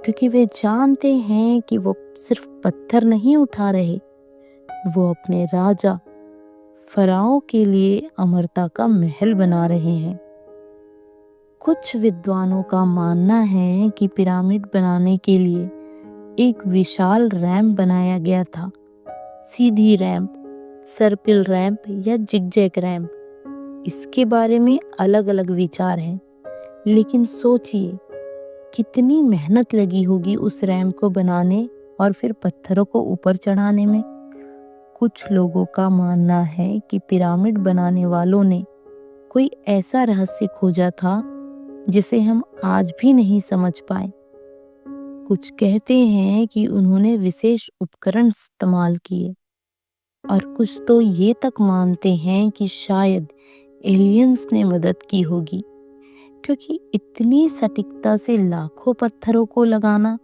क्योंकि वे जानते हैं कि वो सिर्फ पत्थर नहीं उठा रहे, वो अपने राजा फराओ के लिए अमरता का महल बना रहे हैं। कुछ विद्वानों का मानना है कि पिरामिड बनाने के लिए एक विशाल रैंप बनाया गया था। सीधी रैंप, सर्पिल रैंप या जिगजैग रैंप, इसके बारे में अलग अलग विचार हैं। लेकिन सोचिए कितनी मेहनत लगी होगी उस रैंप को बनाने और फिर पत्थरों को ऊपर चढ़ाने में। कुछ लोगों का मानना है कि पिरामिड बनाने वालों ने कोई ऐसा रहस्य खोजा था जिसे हम आज भी नहीं समझ पाए। कुछ कहते हैं कि उन्होंने विशेष उपकरण इस्तेमाल किए और कुछ तो ये तक मानते हैं कि शायद एलियंस ने मदद की होगी, क्योंकि इतनी सटीकता से लाखों पत्थरों को लगाना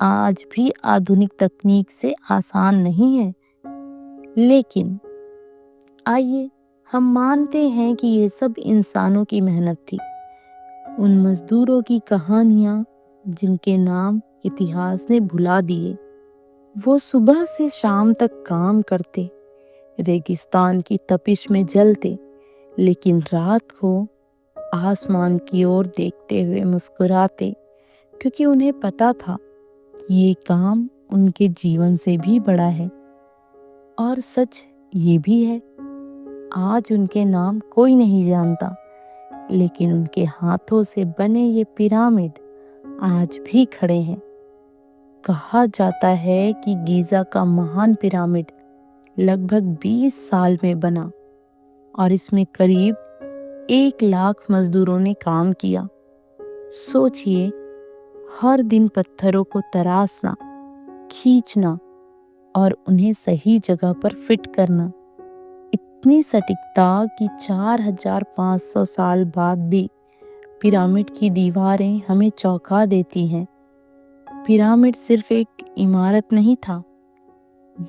आज भी आधुनिक तकनीक से आसान नहीं है। लेकिन आइए हम मानते हैं कि ये सब इंसानों की मेहनत थी। उन मजदूरों की कहानियां जिनके नाम इतिहास ने भुला दिए। वो सुबह से शाम तक काम करते, रेगिस्तान की तपिश में जलते, लेकिन रात को आसमान की ओर देखते हुए मुस्कुराते, क्योंकि उन्हें पता था कि ये काम उनके जीवन से भी बड़ा है। और सच ये भी है, आज उनके नाम कोई नहीं जानता, लेकिन उनके हाथों से बने ये पिरामिड आज भी खड़े हैं। कहा जाता है कि गीजा का महान पिरामिड लगभग 20 साल में बना और इसमें करीब 1 लाख मजदूरों ने काम किया। सोचिए, हर दिन पत्थरों को तराशना, खींचना और उन्हें सही जगह पर फिट करना। इतनी सटीकता कि 4500 साल बाद भी पिरामिड की दीवारें हमें चौंका देती हैं। पिरामिड सिर्फ एक इमारत नहीं था,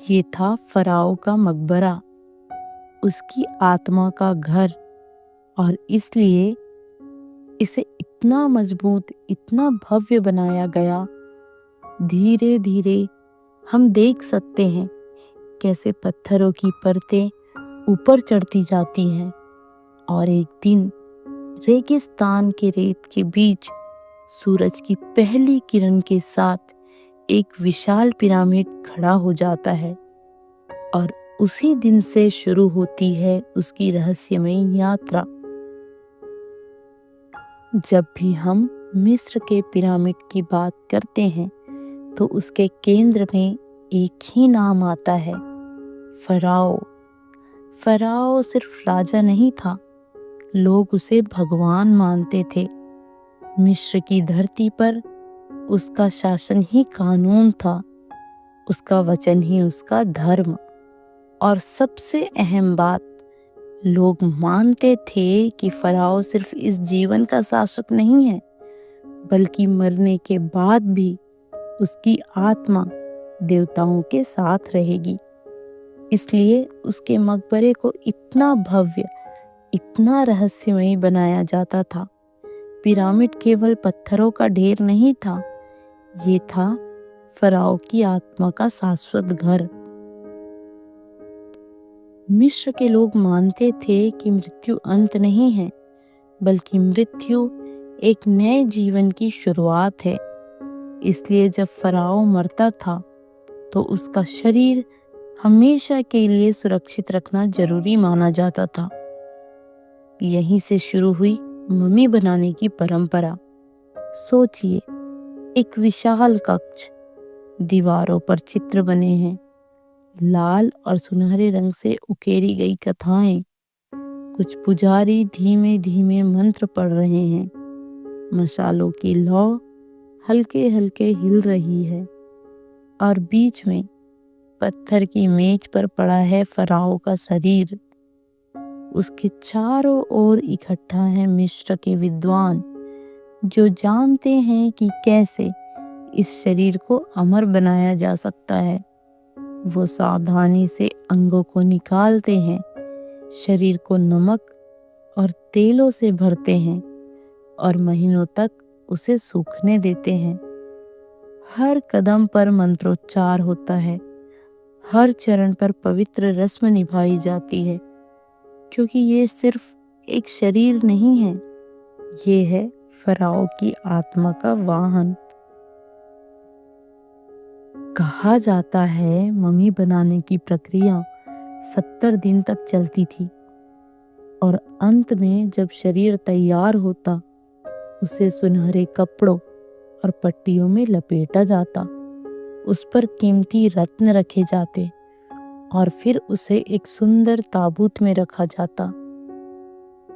ये था फराओ का मकबरा, उसकी आत्मा का घर। और इसलिए इसे इतना मजबूत, इतना भव्य बनाया गया। धीरे धीरे हम देख सकते हैं कैसे पत्थरों की परतें ऊपर चढ़ती जाती हैं और एक दिन रेगिस्तान के रेत के बीच सूरज की पहली किरण के साथ एक विशाल पिरामिड खड़ा हो जाता है। और उसी दिन से शुरू होती है उसकी रहस्यमयी यात्रा। जब भी हम मिस्र के पिरामिड की बात करते हैं तो उसके केंद्र में एक ही नाम आता है, फराओ। फराओ सिर्फ राजा नहीं था, लोग उसे भगवान मानते थे। मिस्र की धरती पर उसका शासन ही कानून था, उसका वचन ही उसका धर्म। और सबसे अहम बात, लोग मानते थे कि फराओ सिर्फ इस जीवन का शासक नहीं है, बल्कि मरने के बाद भी उसकी आत्मा देवताओं के साथ रहेगी। इसलिए उसके मकबरे को इतना भव्य, इतना रहस्यमयी बनाया जाता था। पिरामिड केवल पत्थरों का ढेर नहीं था, ये था फराओ की आत्मा का शाश्वत घर। मिस्र के लोग मानते थे कि मृत्यु अंत नहीं है, बल्कि मृत्यु एक नए जीवन की शुरुआत है। इसलिए जब फराओ मरता था तो उसका शरीर हमेशा के लिए सुरक्षित रखना जरूरी माना जाता था। यहीं से शुरू हुई मम्मी बनाने की परंपरा। सोचिए, एक विशाल कक्ष, दीवारों पर चित्र बने हैं, लाल और सुनहरे रंग से उकेरी गई कथाएं। कुछ पुजारी धीमे धीमे मंत्र पढ़ रहे हैं। मशालों की लौ हल्के हल्के हिल रही है और बीच में पत्थर की मेज पर पड़ा है फराओ का शरीर। उसके चारों ओर इकट्ठा है मिस्र के विद्वान जो जानते हैं कि कैसे इस शरीर को अमर बनाया जा सकता है। वो सावधानी से अंगों को निकालते हैं, शरीर को नमक और तेलों से भरते हैं और महीनों तक उसे सूखने देते हैं। हर कदम पर मंत्रोच्चार होता है, हर चरण पर पवित्र रस्म निभाई जाती है, क्योंकि ये सिर्फ एक शरीर नहीं है, ये है फराओ की आत्मा का वाहन। कहा जाता है मम्मी बनाने की प्रक्रिया 70 दिन तक चलती थी और अंत में जब शरीर तैयार होता उसे सुनहरे कपड़ों और पट्टियों में लपेटा जाता, उस पर कीमती रत्न रखे जाते और फिर उसे एक सुंदर ताबूत में रखा जाता।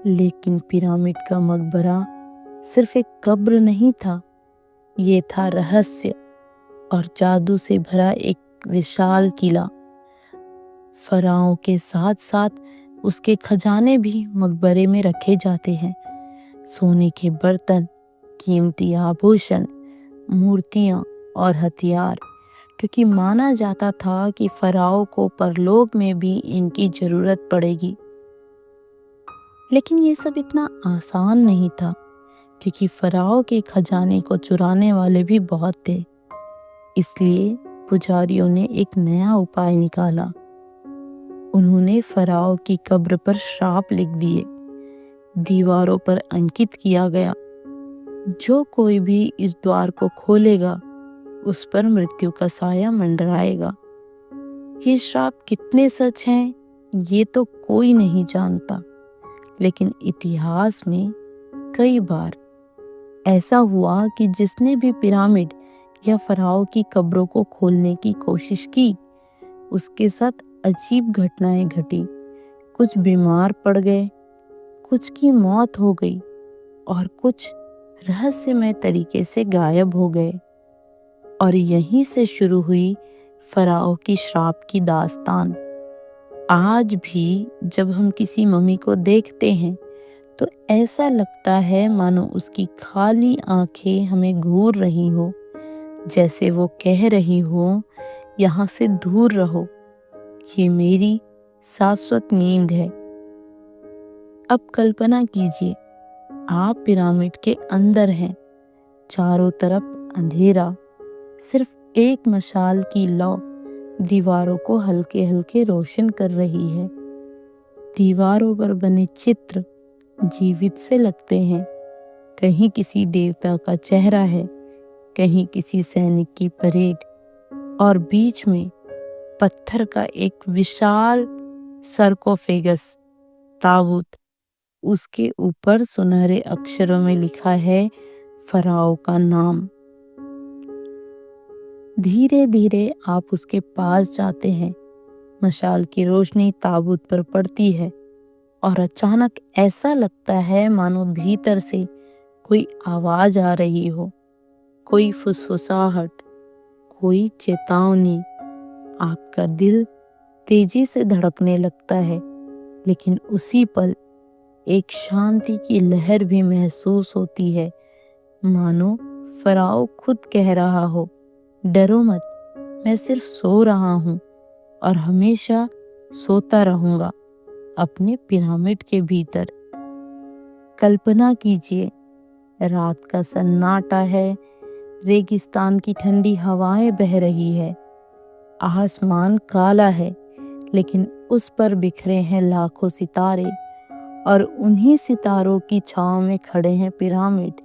लेकिन पिरामिड का मकबरा सिर्फ एक कब्र नहीं था, ये था रहस्य और जादू से भरा एक विशाल किला। फराओं के साथ साथ उसके खजाने भी मकबरे में रखे जाते हैं। सोने के बर्तन, कीमती आभूषण, मूर्तियां और हथियार, क्योंकि माना जाता था कि फराओ को परलोक में भी इनकी जरूरत पड़ेगी। लेकिन ये सब इतना आसान नहीं था, क्योंकि फराओ के खजाने को चुराने वाले भी बहुत थे। इसलिए पुजारियों ने एक नया उपाय निकाला। उन्होंने फराओ की कब्र पर श्राप लिख दिए। दीवारों पर अंकित किया गया, जो कोई भी इस द्वार को खोलेगा उस पर मृत्यु का साया मंडराएगा। ये श्राप कितने सच हैं ये तो कोई नहीं जानता, लेकिन इतिहास में कई बार ऐसा हुआ कि जिसने भी पिरामिड या फराओ की कब्रों को खोलने की कोशिश की, उसके साथ अजीब घटनाएं घटी। कुछ बीमार पड़ गए, कुछ की मौत हो गई और कुछ रहस्यमय तरीके से गायब हो गए। और यहीं से शुरू हुई फराओ की श्राप की दास्तान। आज भी जब हम किसी मम्मी को देखते हैं तो ऐसा लगता है मानो उसकी खाली आंखें हमें घूर रही हो, जैसे वो कह रही हो, यहाँ से दूर रहो, ये मेरी शाश्वत नींद है। अब कल्पना कीजिए, आप पिरामिड के अंदर हैं, चारों तरफ अंधेरा, सिर्फ एक मशाल की लौ दीवारों को हल्के हल्के रोशन कर रही है। दीवारों पर बने चित्र जीवित से लगते हैं। कहीं किसी देवता का चेहरा है, कहीं किसी सैनिक की परेड, और बीच में पत्थर का एक विशाल सरकोफेगस ताबूत। उसके ऊपर सुनहरे अक्षरों में लिखा है फराओ का नाम। धीरे धीरे आप उसके पास जाते हैं। मशाल की रोशनी ताबूत पर पड़ती है और अचानक ऐसा लगता है मानो भीतर से कोई आवाज आ रही हो, कोई फुसफुसाहट, कोई चेतावनी। आपका दिल तेजी से धड़कने लगता है, लेकिन उसी पल एक शांति की लहर भी महसूस होती है, मानो फराओ खुद कह रहा हो, डरो मत, मैं सिर्फ सो रहा हूँ और हमेशा सोता रहूंगा अपने पिरामिड के भीतर। कल्पना कीजिए, रात का सन्नाटा है, रेगिस्तान की ठंडी हवाएं बह रही है, आसमान काला है, लेकिन उस पर बिखरे हैं लाखों सितारे और उन्हीं सितारों की छांव में खड़े हैं पिरामिड।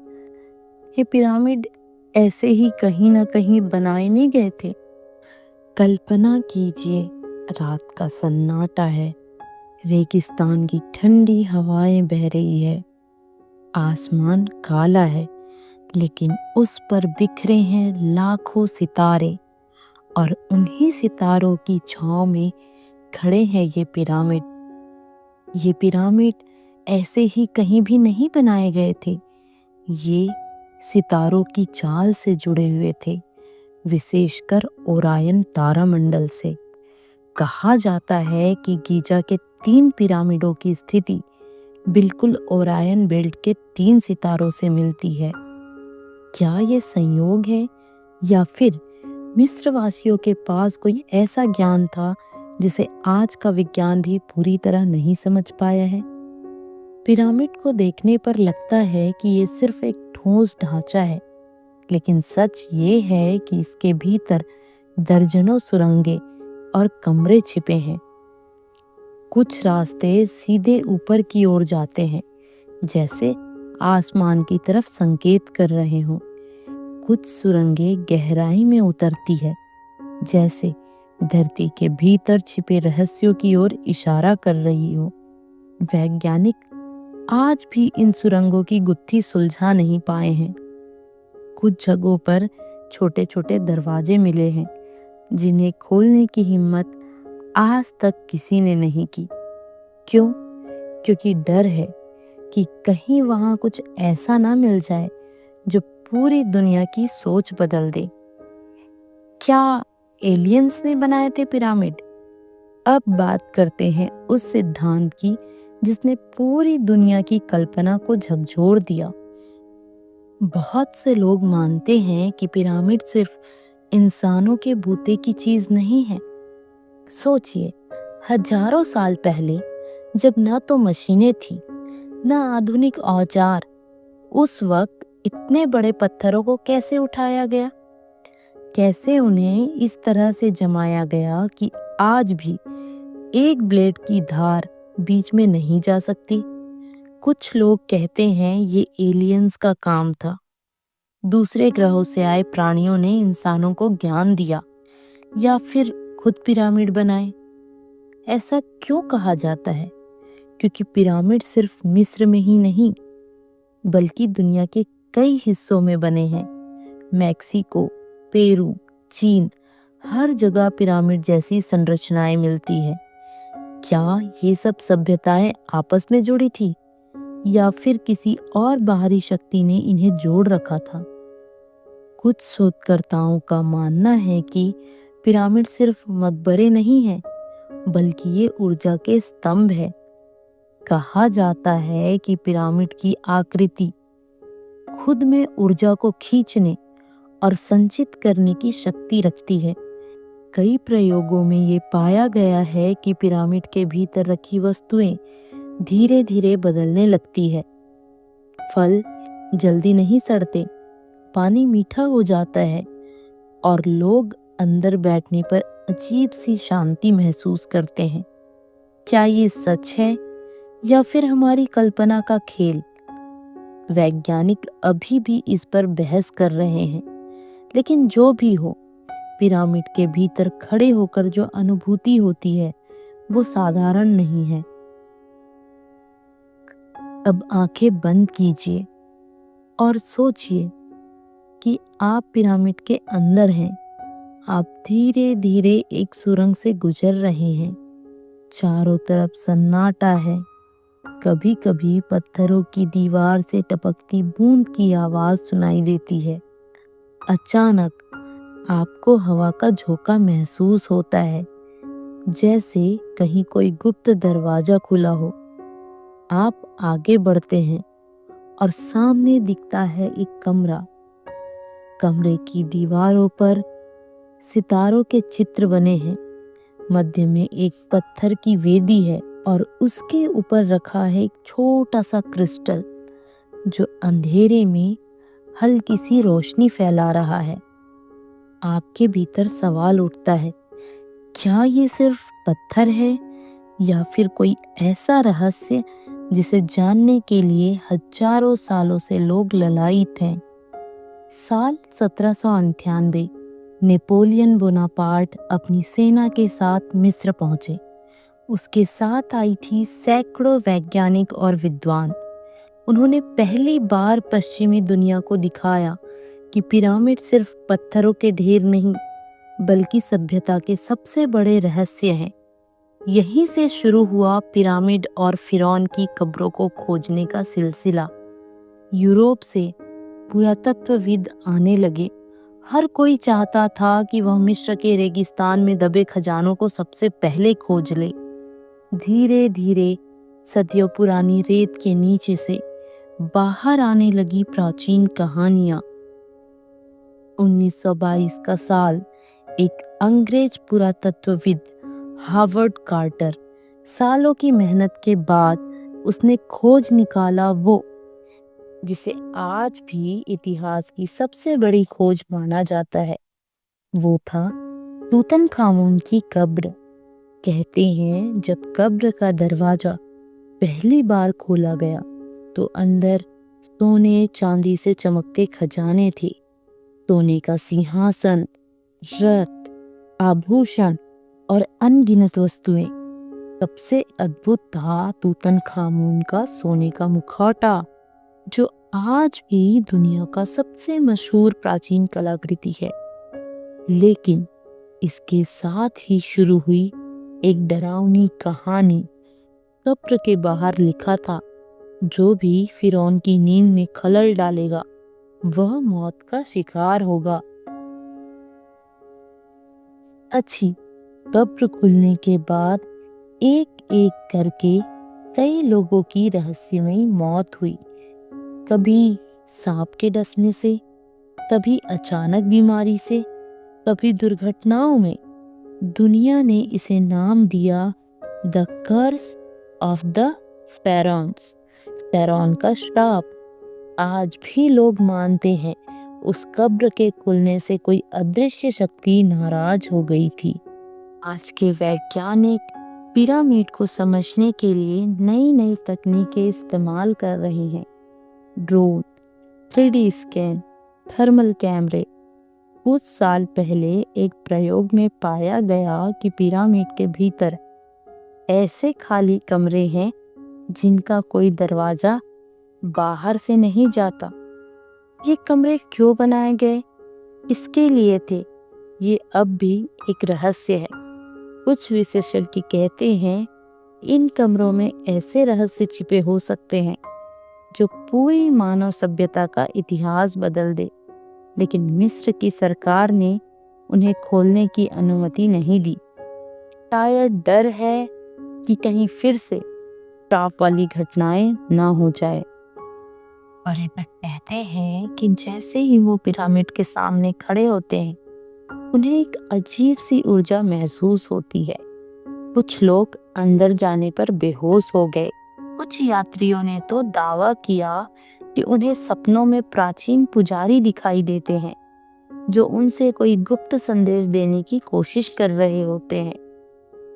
ये पिरामिड ऐसे ही कहीं ना कहीं बनाए नहीं गए थे। कल्पना कीजिए, रात का सन्नाटा है, रेगिस्तान की ठंडी हवाएं बह रही है, आसमान काला है, लेकिन उस पर बिखरे हैं लाखों सितारे और उन्हीं सितारों की छांव में खड़े हैं ये पिरामिड। ये पिरामिड ऐसे ही कहीं भी नहीं बनाए गए थे। ये सितारों की चाल से जुड़े हुए थे, विशेषकर ओरायन तारामंडल से। कहा जाता है कि गीजा के 3 पिरामिडों की स्थिति बिल्कुल ओरायन बेल्ट के 3 सितारों से मिलती है। क्या ये संयोग है या फिर मिस्र वासियों के पास कोई ऐसा ज्ञान था जिसे आज का विज्ञान भी पूरी तरह नहीं समझ पाया है? पिरामिड को देखने पर लगता है कि ये सिर्फ एक ठोस ढांचा है, लेकिन सच ये है कि इसके भीतर दर्जनों सुरंगें और कमरे छिपे हैं। कुछ रास्ते सीधे ऊपर की ओर जाते हैं, जैसे आसमान की तरफ संकेत कर रहे हों। कुछ सुरंगें गहराई में उतरती है, जैसे धरती के भीतर छिपे रहस्यों की ओर इशारा कर रही हो। वैज्ञानिक आज भी इन सुरंगों की गुत्थी सुलझा नहीं पाए हैं। कुछ जगहों पर छोटे छोटे दरवाजे मिले हैं, जिन्हें खोलने की हिम्मत आज तक किसी ने नहीं की। क्यों? क्योंकि डर है कि कहीं वहां कुछ ऐसा ना मिल जाए जो पूरी दुनिया की सोच बदल दे। क्या एलियंस ने बनाए थे पिरामिड? अब बात करते हैं उस सिद्धांत की जिसने पूरी दुनिया की कल्पना को झकझोर दिया। बहुत से लोग मानते हैं कि पिरामिड सिर्फ इंसानों के बूते की चीज नहीं है। सोचिए, हजारों साल पहले जब ना तो मशीनें थी, ना आधुनिक औजार, उस वक्त इतने बड़े पत्थरों को कैसे उठाया गया? कैसे उन्हें इस तरह से जमाया गया कि आज भी एक ब्लेड की धार बीच में नहीं जा सकती? कुछ लोग कहते हैं ये एलियंस का काम था। दूसरे ग्रहों से आए प्राणियों ने इंसानों को ज्ञान दिया या फिर खुद पिरामिड बनाए। ऐसा क्यों कहा जाता है? क्योंकि पिरामिड सिर्फ मिस्र में ही नहीं, बल्कि दुनिया के कई हिस्सों में बने हैं। मैक्सिको, पेरू, चीन, हर जगह पिरामिड जैसी संरचनाएं मिलती है। क्या ये सब सभ्यताएं आपस में जुड़ी थी या फिर किसी और बाहरी शक्ति ने इन्हें जोड़ रखा था? कुछ शोधकर्ताओं का मानना है कि पिरामिड सिर्फ मकबरे नहीं है, बल्कि ये ऊर्जा के स्तंभ है। कहा जाता है कि पिरामिड की आकृति खुद में ऊर्जा को खींचने और संचित करने की शक्ति रखती है। कई प्रयोगों में ये पाया गया है कि पिरामिड के भीतर रखी वस्तुएं धीरे धीरे बदलने लगती है। फल जल्दी नहीं सड़ते, पानी मीठा हो जाता है और लोग अंदर बैठने पर अजीब सी शांति महसूस करते हैं। क्या ये सच है या फिर हमारी कल्पना का खेल? वैज्ञानिक अभी भी इस पर बहस कर रहे हैं, लेकिन जो भी हो, पिरामिड के भीतर खड़े होकर जो अनुभूति होती है वो साधारण नहीं है। अब आंखें बंद कीजिए और सोचिए कि आप पिरामिड के अंदर हैं। आप धीरे धीरे एक सुरंग से गुजर रहे हैं। चारों तरफ सन्नाटा है। कभी कभी पत्थरों की दीवार से टपकती बूंद की आवाज सुनाई देती है। अचानक आपको हवा का झोंका महसूस होता है, जैसे कहीं कोई गुप्त दरवाजा खुला हो। आप आगे बढ़ते हैं और सामने दिखता है एक कमरा। कमरे की दीवारों पर सितारों के चित्र बने हैं। मध्य में एक पत्थर की वेदी है और उसके ऊपर रखा है एक छोटा सा क्रिस्टल, जो अंधेरे में हल्की सी रोशनी फैला रहा है। आपके भीतर सवाल उठता है, क्या ये सिर्फ पत्थर है या फिर कोई ऐसा रहस्य जिसे जानने के लिए हजारों सालों से लोग ललायित हैं? साल 1798 नेपोलियन बोनापार्ट अपनी सेना के साथ मिस्र पहुंचे। उसके साथ आई थी सैकड़ों वैज्ञानिक और विद्वान। उन्होंने पहली बार पश्चिमी दुनिया को दिखाया कि पिरामिड सिर्फ पत्थरों के ढेर नहीं, बल्कि सभ्यता के सबसे बड़े रहस्य हैं। यहीं से शुरू हुआ पिरामिड और फिरौन की कब्रों को खोजने का सिलसिला। यूरोप से पुरातत्वविद आने लगे। हर कोई चाहता था कि वह मिस्र के रेगिस्तान में दबे खजानों को सबसे पहले खोज ले। धीरे धीरे सदियों पुरानी रेत के नीचे से बाहर आने लगी प्राचीन कहानियां। 1922 का साल, एक अंग्रेज पुरातत्वविद हार्वर्ड कार्टर, सालों की मेहनत के बाद उसने खोज निकाला वो जिसे आज भी इतिहास की सबसे बड़ी खोज माना जाता है। वो था तूतनखामुन की कब्र। कहते हैं जब कब्र का दरवाजा पहली बार खोला गया तो अंदर सोने चांदी से चमकते खजाने थे। सोने का सिंहासन, रथ, आभूषण और अनगिनत वस्तुएं। सबसे अद्भुत था तूतनखामुन का सोने का मुखौटा, जो आज भी दुनिया का सबसे मशहूर प्राचीन कलाकृति है। लेकिन इसके साथ ही शुरू हुई एक डरावनी कहानी। कब्र के बाहर लिखा था, जो भी फिरौन की नींद में खलल डालेगा वह मौत का शिकार होगा। अच्छी कब्र खुलने के बाद एक एक करके कई लोगों की रहस्यमयी मौत हुई। कभी सांप के डसने से, कभी अचानक बीमारी से, कभी दुर्घटनाओं में। दुनिया ने इसे नाम दिया द कर्स ऑफ द फेरॉन्स, फेरौन का श्राप। आज भी लोग मानते हैं उस कब्र के खुलने से कोई अदृश्य शक्ति नाराज हो गई थी। आज के वैज्ञानिक पिरामिड को समझने के लिए नई नई तकनीकें इस्तेमाल कर रहे हैं। ड्रोन, 3D स्कैन, थर्मल कैमरे। कुछ साल पहले एक प्रयोग में पाया गया कि पिरामिड के भीतर ऐसे खाली कमरे हैं जिनका कोई दरवाजा बाहर से नहीं जाता। ये कमरे क्यों बनाए गए, किसके लिए थे, ये अब भी एक रहस्य है। कुछ विशेषज्ञ कहते हैं इन कमरों में ऐसे रहस्य छिपे हो सकते हैं जो पूरी मानव सभ्यता का इतिहास बदल दे। लेकिन मिस्र की सरकार ने उन्हें खोलने की अनुमति नहीं दी। शायद डर है कि कहीं फिर से श्राप वाली घटनाएं ना हो जाए। पर्यटक कहते हैं कि जैसे ही वो पिरामिड के सामने खड़े होते हैं, उन्हें एक अजीब सी ऊर्जा महसूस होती है। कुछ लोग अंदर जाने पर बेहोश हो गए। कुछ यात्रियों ने तो दावा किया कि उन्हें सपनों में प्राचीन पुजारी दिखाई देते हैं, जो उनसे कोई गुप्त संदेश देने की कोशिश कर रहे होते हैं।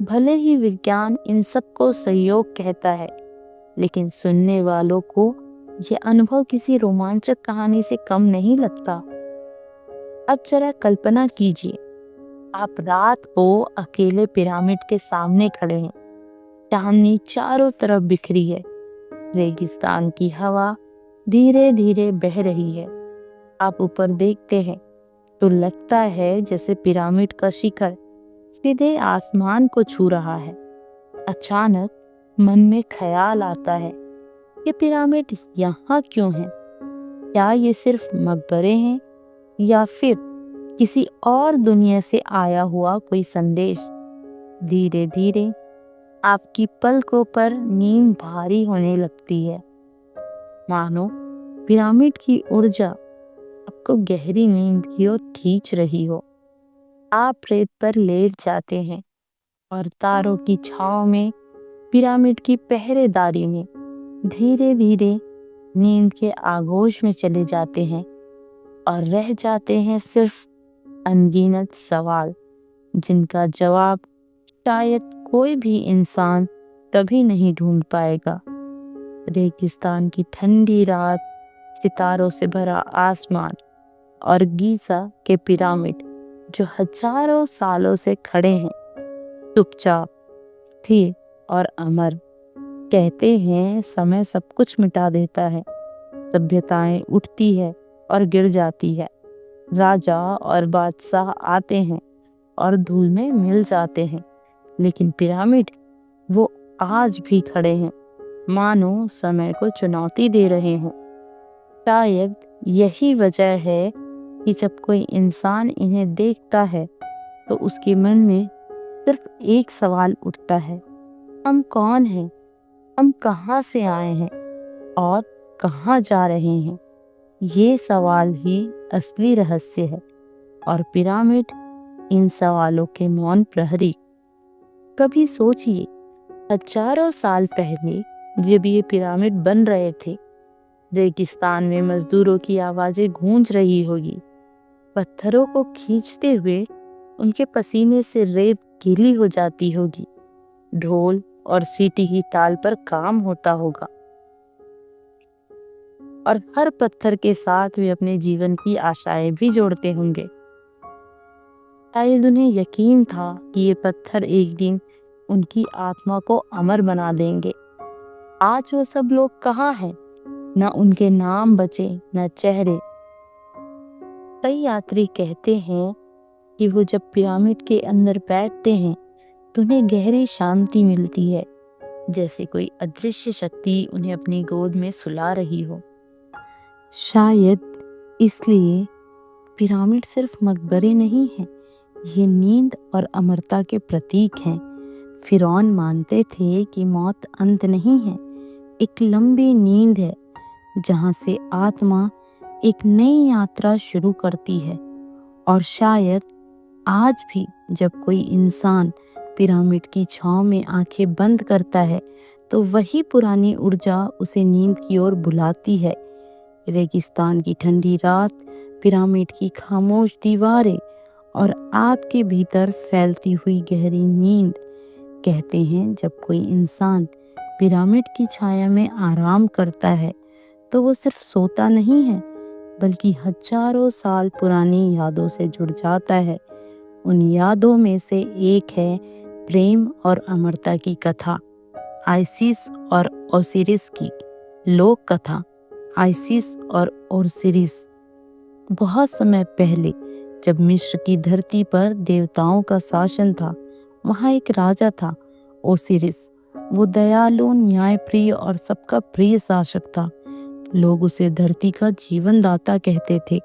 भले ही विज्ञान इन सब को सहयोग कहता है, लेकिन सुनने वालों को ये अनुभव किसी रोमांचक कहानी से कम नहीं लगता। अब जरा कल्पना कीजिए, आप रात को अकेले पिरामिड के सामने खड़े हैं। चांदनी चारों तरफ बिखरी है। रेगिस्तान की हवा धीरे धीरे बह रही है। आप ऊपर देखते हैं तो लगता है जैसे पिरामिड का शिखर सीधे आसमान को छू रहा है। अचानक मन में ख्याल आता है, ये पिरामिड यहाँ क्यों है? क्या ये सिर्फ मकबरे हैं या फिर किसी और दुनिया से आया हुआ कोई संदेश? धीरे धीरे आपकी पलकों पर नींद भारी होने लगती है, मानो पिरामिड की ऊर्जा आपको गहरी नींद की ओर खींच रही हो। आप रेत पर लेट जाते हैं और तारों की छांव में पिरामिड की पहरेदारी में धीरे धीरे नींद के आगोश में चले जाते हैं और रह जाते हैं सिर्फ अनगिनत सवाल, जिनका जवाब शायद कोई भी इंसान कभी नहीं ढूंढ पाएगा। रेगिस्तान की ठंडी रात, सितारों से भरा आसमान और गीज़ा के पिरामिड जो हजारों सालों से खड़े हैं, चुपचाप, स्थिर और अमर। कहते हैं समय सब कुछ मिटा देता है। सभ्यताएं उठती है और गिर जाती है। राजा और बादशाह आते हैं और धूल में मिल जाते हैं, लेकिन पिरामिड वो आज भी खड़े हैं, मानो समय को चुनौती दे रहे हों। शायद यही वजह है कि जब कोई इंसान इन्हें देखता है तो उसके मन में सिर्फ एक सवाल उठता है, हम कौन हैं, हम कहाँ से आए हैं और कहाँ जा रहे हैं। ये सवाल ही असली रहस्य है और पिरामिड इन सवालों के मौन प्रहरी। कभी सोचिए, हजारों साल पहले जब ये पिरामिड बन रहे थे, रेगिस्तान में मजदूरों की आवाजें गूंज रही होगी, पत्थरों को खींचते हुए उनके पसीने से रेत गीली हो जाती होगी, ढोल और सीटी की ताल पर काम होता होगा और हर पत्थर के साथ वे अपने जीवन की आशाएं भी जोड़ते होंगे। शायद उन्हें यकीन था कि ये पत्थर एक दिन उनकी आत्मा को अमर बना देंगे। आज वो सब लोग कहाँ हैं? न उनके नाम बचे, न चेहरे। कई यात्री कहते हैं कि वो जब पिरामिड के अंदर बैठते हैं तो उन्हें गहरी शांति मिलती है, जैसे कोई अदृश्य शक्ति उन्हें अपनी गोद में सुला रही हो। शायद इसलिए पिरामिड सिर्फ मकबरे नहीं हैं, ये नींद और अमरता के प्रतीक हैं। फिरौन मानते थे कि मौत अंत नहीं है, एक लंबी नींद है जहाँ से आत्मा एक नई यात्रा शुरू करती है। और शायद आज भी जब कोई इंसान पिरामिड की छांव में आंखें बंद करता है तो वही पुरानी ऊर्जा उसे नींद की ओर बुलाती है। रेगिस्तान की ठंडी रात, पिरामिड की खामोश दीवारें और आपके भीतर फैलती हुई गहरी नींद। कहते हैं जब कोई इंसान पिरामिड की छाया में आराम करता है तो वो सिर्फ सोता नहीं है, बल्कि हजारों साल पुरानी यादों से जुड़ जाता है। उन यादों में से एक है प्रेम और अमरता की कथा, आइसिस और ओसिरिस की लोक कथा। आइसिस और ओसिरिस बहुत समय पहले जब मिस्र की धरती पर देवताओं का शासन था, वहाँ एक राजा था, ओसिरिस। वो दयालु, न्यायप्रिय और सबका प्रिय शासक था। लोग उसे धरती का जीवन दाता कहते थे।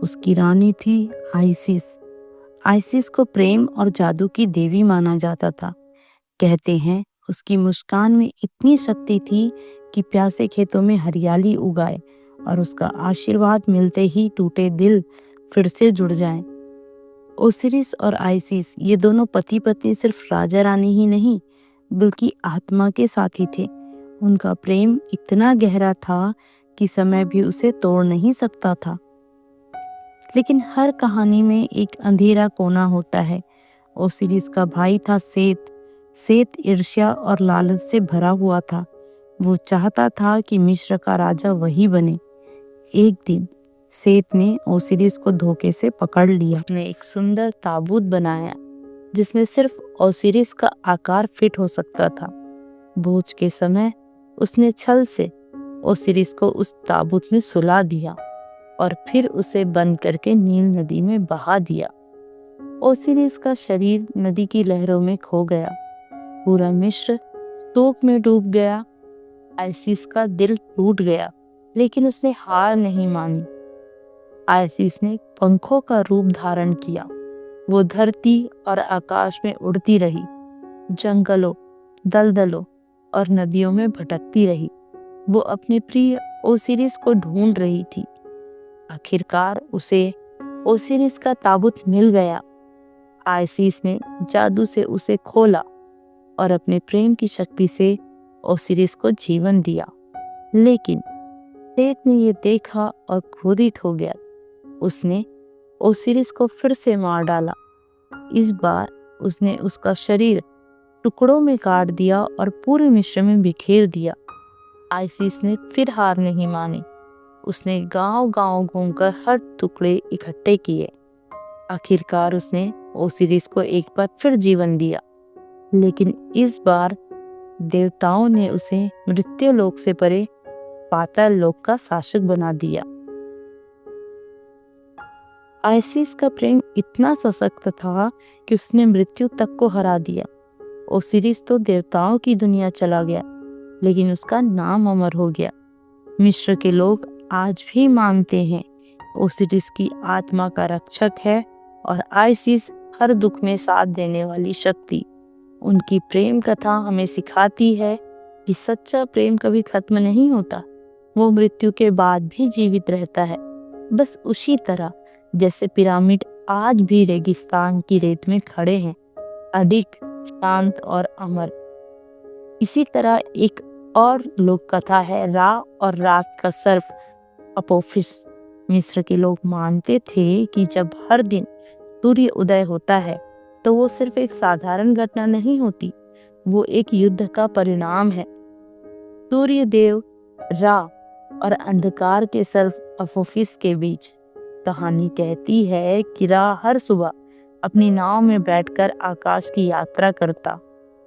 उसकी रानी थी आइसिस। आइसिस को प्रेम और जादू की देवी माना जाता था। कहते हैं उसकी मुस्कान में इतनी शक्ति थी कि प्यासे खेतों में हरियाली उगाए और उसका आशीर्वाद मिलते ही टूटे दिल फिर से जुड़ जाएं। ओसिरिस और आइसिस ये दोनों पति पत्नी सिर्फ राजा रानी ही नहीं, बल्कि आत्मा के साथी थे। उनका प्रेम इतना गहरा था कि समय भी उसे तोड़ नहीं सकता था। लेकिन हर कहानी में एक अंधेरा कोना होता है। ओसिरिस का भाई था सेत। सेत ईर्ष्या और लालच से भरा हुआ था। वो चाहता था कि मिस्र का राजा वही बने। एक दिन सेत ने ओसिरिस को धोखे से पकड़ लिया। उसने एक सुंदर ताबूत बनाया जिसमें सिर्फ ओसिरिस का आकार फिट हो सकता था। भोज के समय उसने छल से ओसिरिस को उस ताबूत में सुला दिया और फिर उसे बंद करके नील नदी में बहा दिया। ओसिरिस का शरीर नदी की लहरों में खो गया। पूरा मिस्र शोक में डूब गया। आइसिस का दिल टूट गया, लेकिन उसने हार नहीं मानी। आइसिस ने पंखों का रूप धारण किया। वो धरती और आकाश में उड़ती रही, जंगलों, दलदलों और नदियों में भटकती रही। वो अपने प्रिय ओसिरिस को ढूंढ रही थी। आखिरकार उसे ओसिरिस का ताबूत मिल गया। आइसिस ने जादू से उसे खोला और अपने प्रेम की शक्ति से ओसिरिस को जीवन दिया। लेकिन सेत ने ये देखा और क्रोधित हो गया। उसने ओसिरिस को फिर से मार डाला। इस बार उसने उसका शरीर टुकड़ों में काट दिया और पूरे मिस्र में बिखेर दिया। आइसिस ने फिर हार नहीं मानी। उसने गांव-गांव घूमकर हर टुकड़े इकट्ठे किए। आखिरकार उसने ओसिरिस को एक बार फिर जीवन दिया, लेकिन इस बार देवताओं ने उसे मृत्युलोक से परे पाताल लोक का शासक बना दिया। आइसिस का प्रेम इतना सशक्त था कि उसने मृत्यु तक को हरा दिया। ओसिरिस तो देवताओं की दुनिया चला गया, लेकिन उसका नाम अमर हो गया। मिस्र के लोग आज भी मानते हैं ओसिरिस की आत्मा का रक्षक है और आइसिस हर दुख में साथ देने वाली शक्ति। उनकी प्रेम कथा हमें सिखाती है कि सच्चा प्रेम कभी खत्म नहीं होता, वो मृत्यु के बाद भी जीवित रहता है, बस उसी तरह जैसे पिरामिड आज भी रेगिस्तान की रेत में खड़े हैं, अडिग, शांत और अमर। इसी तरह एक और लोक कथा है रा और रात का सर्प अपोफिस। मिस्र के लोग मानते थे कि जब हर दिन सूर्य उदय होता है तो वो सिर्फ एक साधारण घटना नहीं होती, वो एक युद्ध का परिणाम है। सूर्य देव रा और अंधकार के सर्प अपोफिस के बीच कहानी कहती है कि रा हर सुबह अपनी नाव में बैठकर आकाश की यात्रा करता।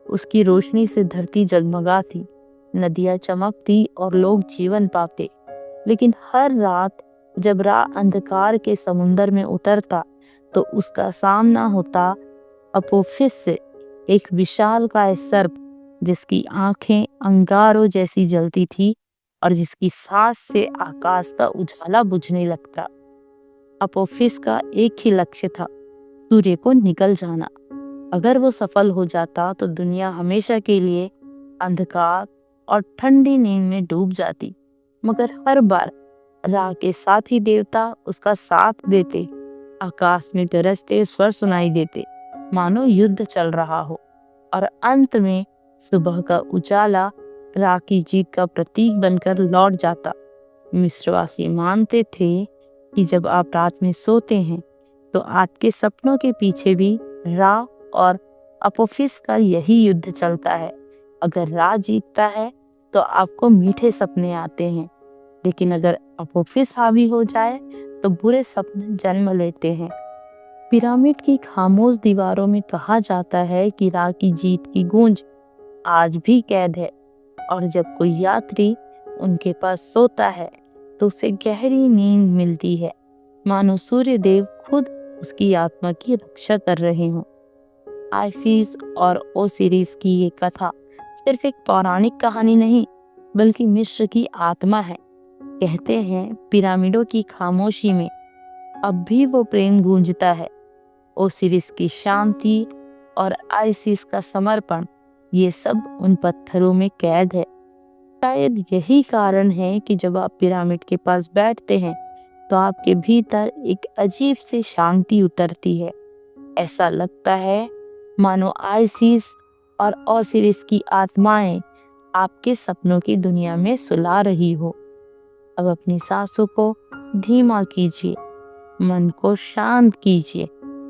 उसकी रोशनी से धरती जगमगाती, नदियां चमकती और लोग जीवन पाते। लेकिन हर रात जब रा अंधकार के समुंदर में उतरता तो उसका सामना होता अपोफिस से, एक विशालकाय सर्प जिसकी आंखें अंगारों जैसी जलती थी और जिसकी सांस से आकाश का उजाला बुझने लगता। अपोफिस का एक ही लक्ष्य था, सूर्य को निकल जाना। अगर वो सफल हो जाता तो दुनिया हमेशा के लिए अंधकार और ठंडी नींद में डूब जाती। मगर हर बार रा के साथी देवता उसका साथ देते। आकाश में गरजते स्वर सुनाई देते, मानो युद्ध चल रहा हो। और अंत में सुबह का उजाला रा की जीत का प्रतीक बनकर लौट जाता। मिस्रवासी मानते थे कि जब आप रात में सोते हैं तो आपके सपनों के पीछे भी रा और अपोफिस का यही युद्ध चलता है। अगर रा जीतता है तो आपको मीठे सपने आते हैं, लेकिन अगर अपोफिस हावी हो जाए तो बुरे सपने जन्म लेते हैं। पिरामिड की खामोश दीवारों में कहा जाता है कि रा की जीत की गूंज आज भी कैद है, और जब कोई यात्री उनके पास सोता है तो उसे गहरी नींद मिलती है, मानो सूर्य देव खुद उसकी आत्मा की रक्षा कर रहे हों। आइसिस और ओसिरिस की ये कथा सिर्फ एक पौराणिक कहानी नहीं, बल्कि मिस्र की आत्मा है। कहते हैं पिरामिडों की खामोशी में अब भी वो प्रेम गूंजता है। ओसिरिस की शांति और आइसिस का समर्पण, ये सब उन पत्थरों में कैद है। शायद यही कारण है कि जब आप पिरामिड के पास बैठते हैं तो आपके भीतर एक अजीब सी शांति उतरती है। ऐसा लगता है मानो आइसिस और ओसिरिस की आत्माएं आपके सपनों की दुनिया में सुला रही हो। अब अपनी सांसों को धीमा कीजिए, मन को शांत कीजिए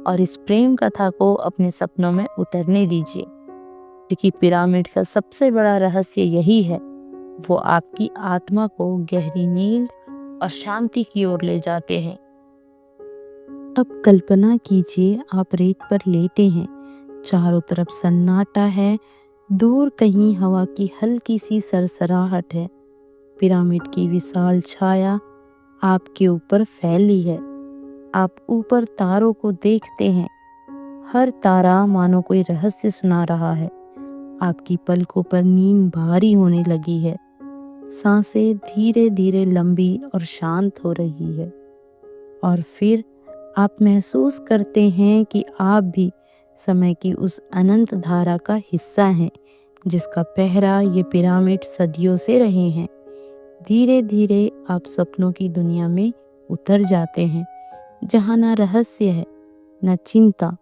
और इस प्रेम कथा को अपने सपनों में उतरने दीजिए, क्योंकि पिरामिड का सबसे बड़ा रहस्य यही है, वो आपकी आत्मा को गहरी नींद और शांति की ओर ले जाते हैं। अब कल्पना कीजिए आप रेत पर लेटे हैं, चारों तरफ सन्नाटा है, दूर कहीं हवा की हल्की सी सरसराहट है। पिरामिड की विशाल छाया आपके ऊपर फैली है। आप ऊपर तारों को देखते हैं, हर तारा मानो कोई रहस्य सुना रहा है। आपकी पलकों पर नींद भारी होने लगी है, सांसें धीरे धीरे लंबी और शांत हो रही है। और फिर आप महसूस करते हैं कि आप भी समय की उस अनंत धारा का हिस्सा हैं, जिसका पहरा ये पिरामिड सदियों से रहे हैं। धीरे धीरे आप सपनों की दुनिया में उतर जाते हैं, जहाँ न रहस्य है न चिंता,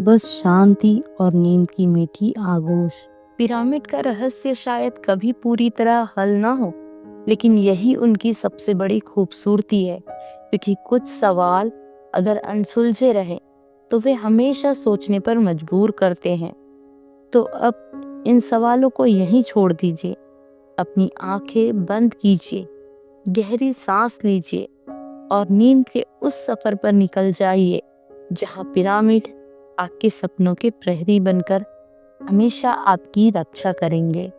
बस शांति और नींद की मीठी आगोश। पिरामिड का रहस्य शायद कभी पूरी तरह हल ना हो, लेकिन यही उनकी सबसे बड़ी खूबसूरती है, क्योंकि कुछ सवाल अगर अनसुलझे रहे तो वे हमेशा सोचने पर मजबूर करते हैं। तो अब इन सवालों को यहीं छोड़ दीजिए, अपनी आंखें बंद कीजिए, गहरी सांस लीजिए और नींद के उस सफर पर निकल जाइए जहां पिरामिड आपके सपनों के प्रहरी बनकर हमेशा आपकी रक्षा करेंगे।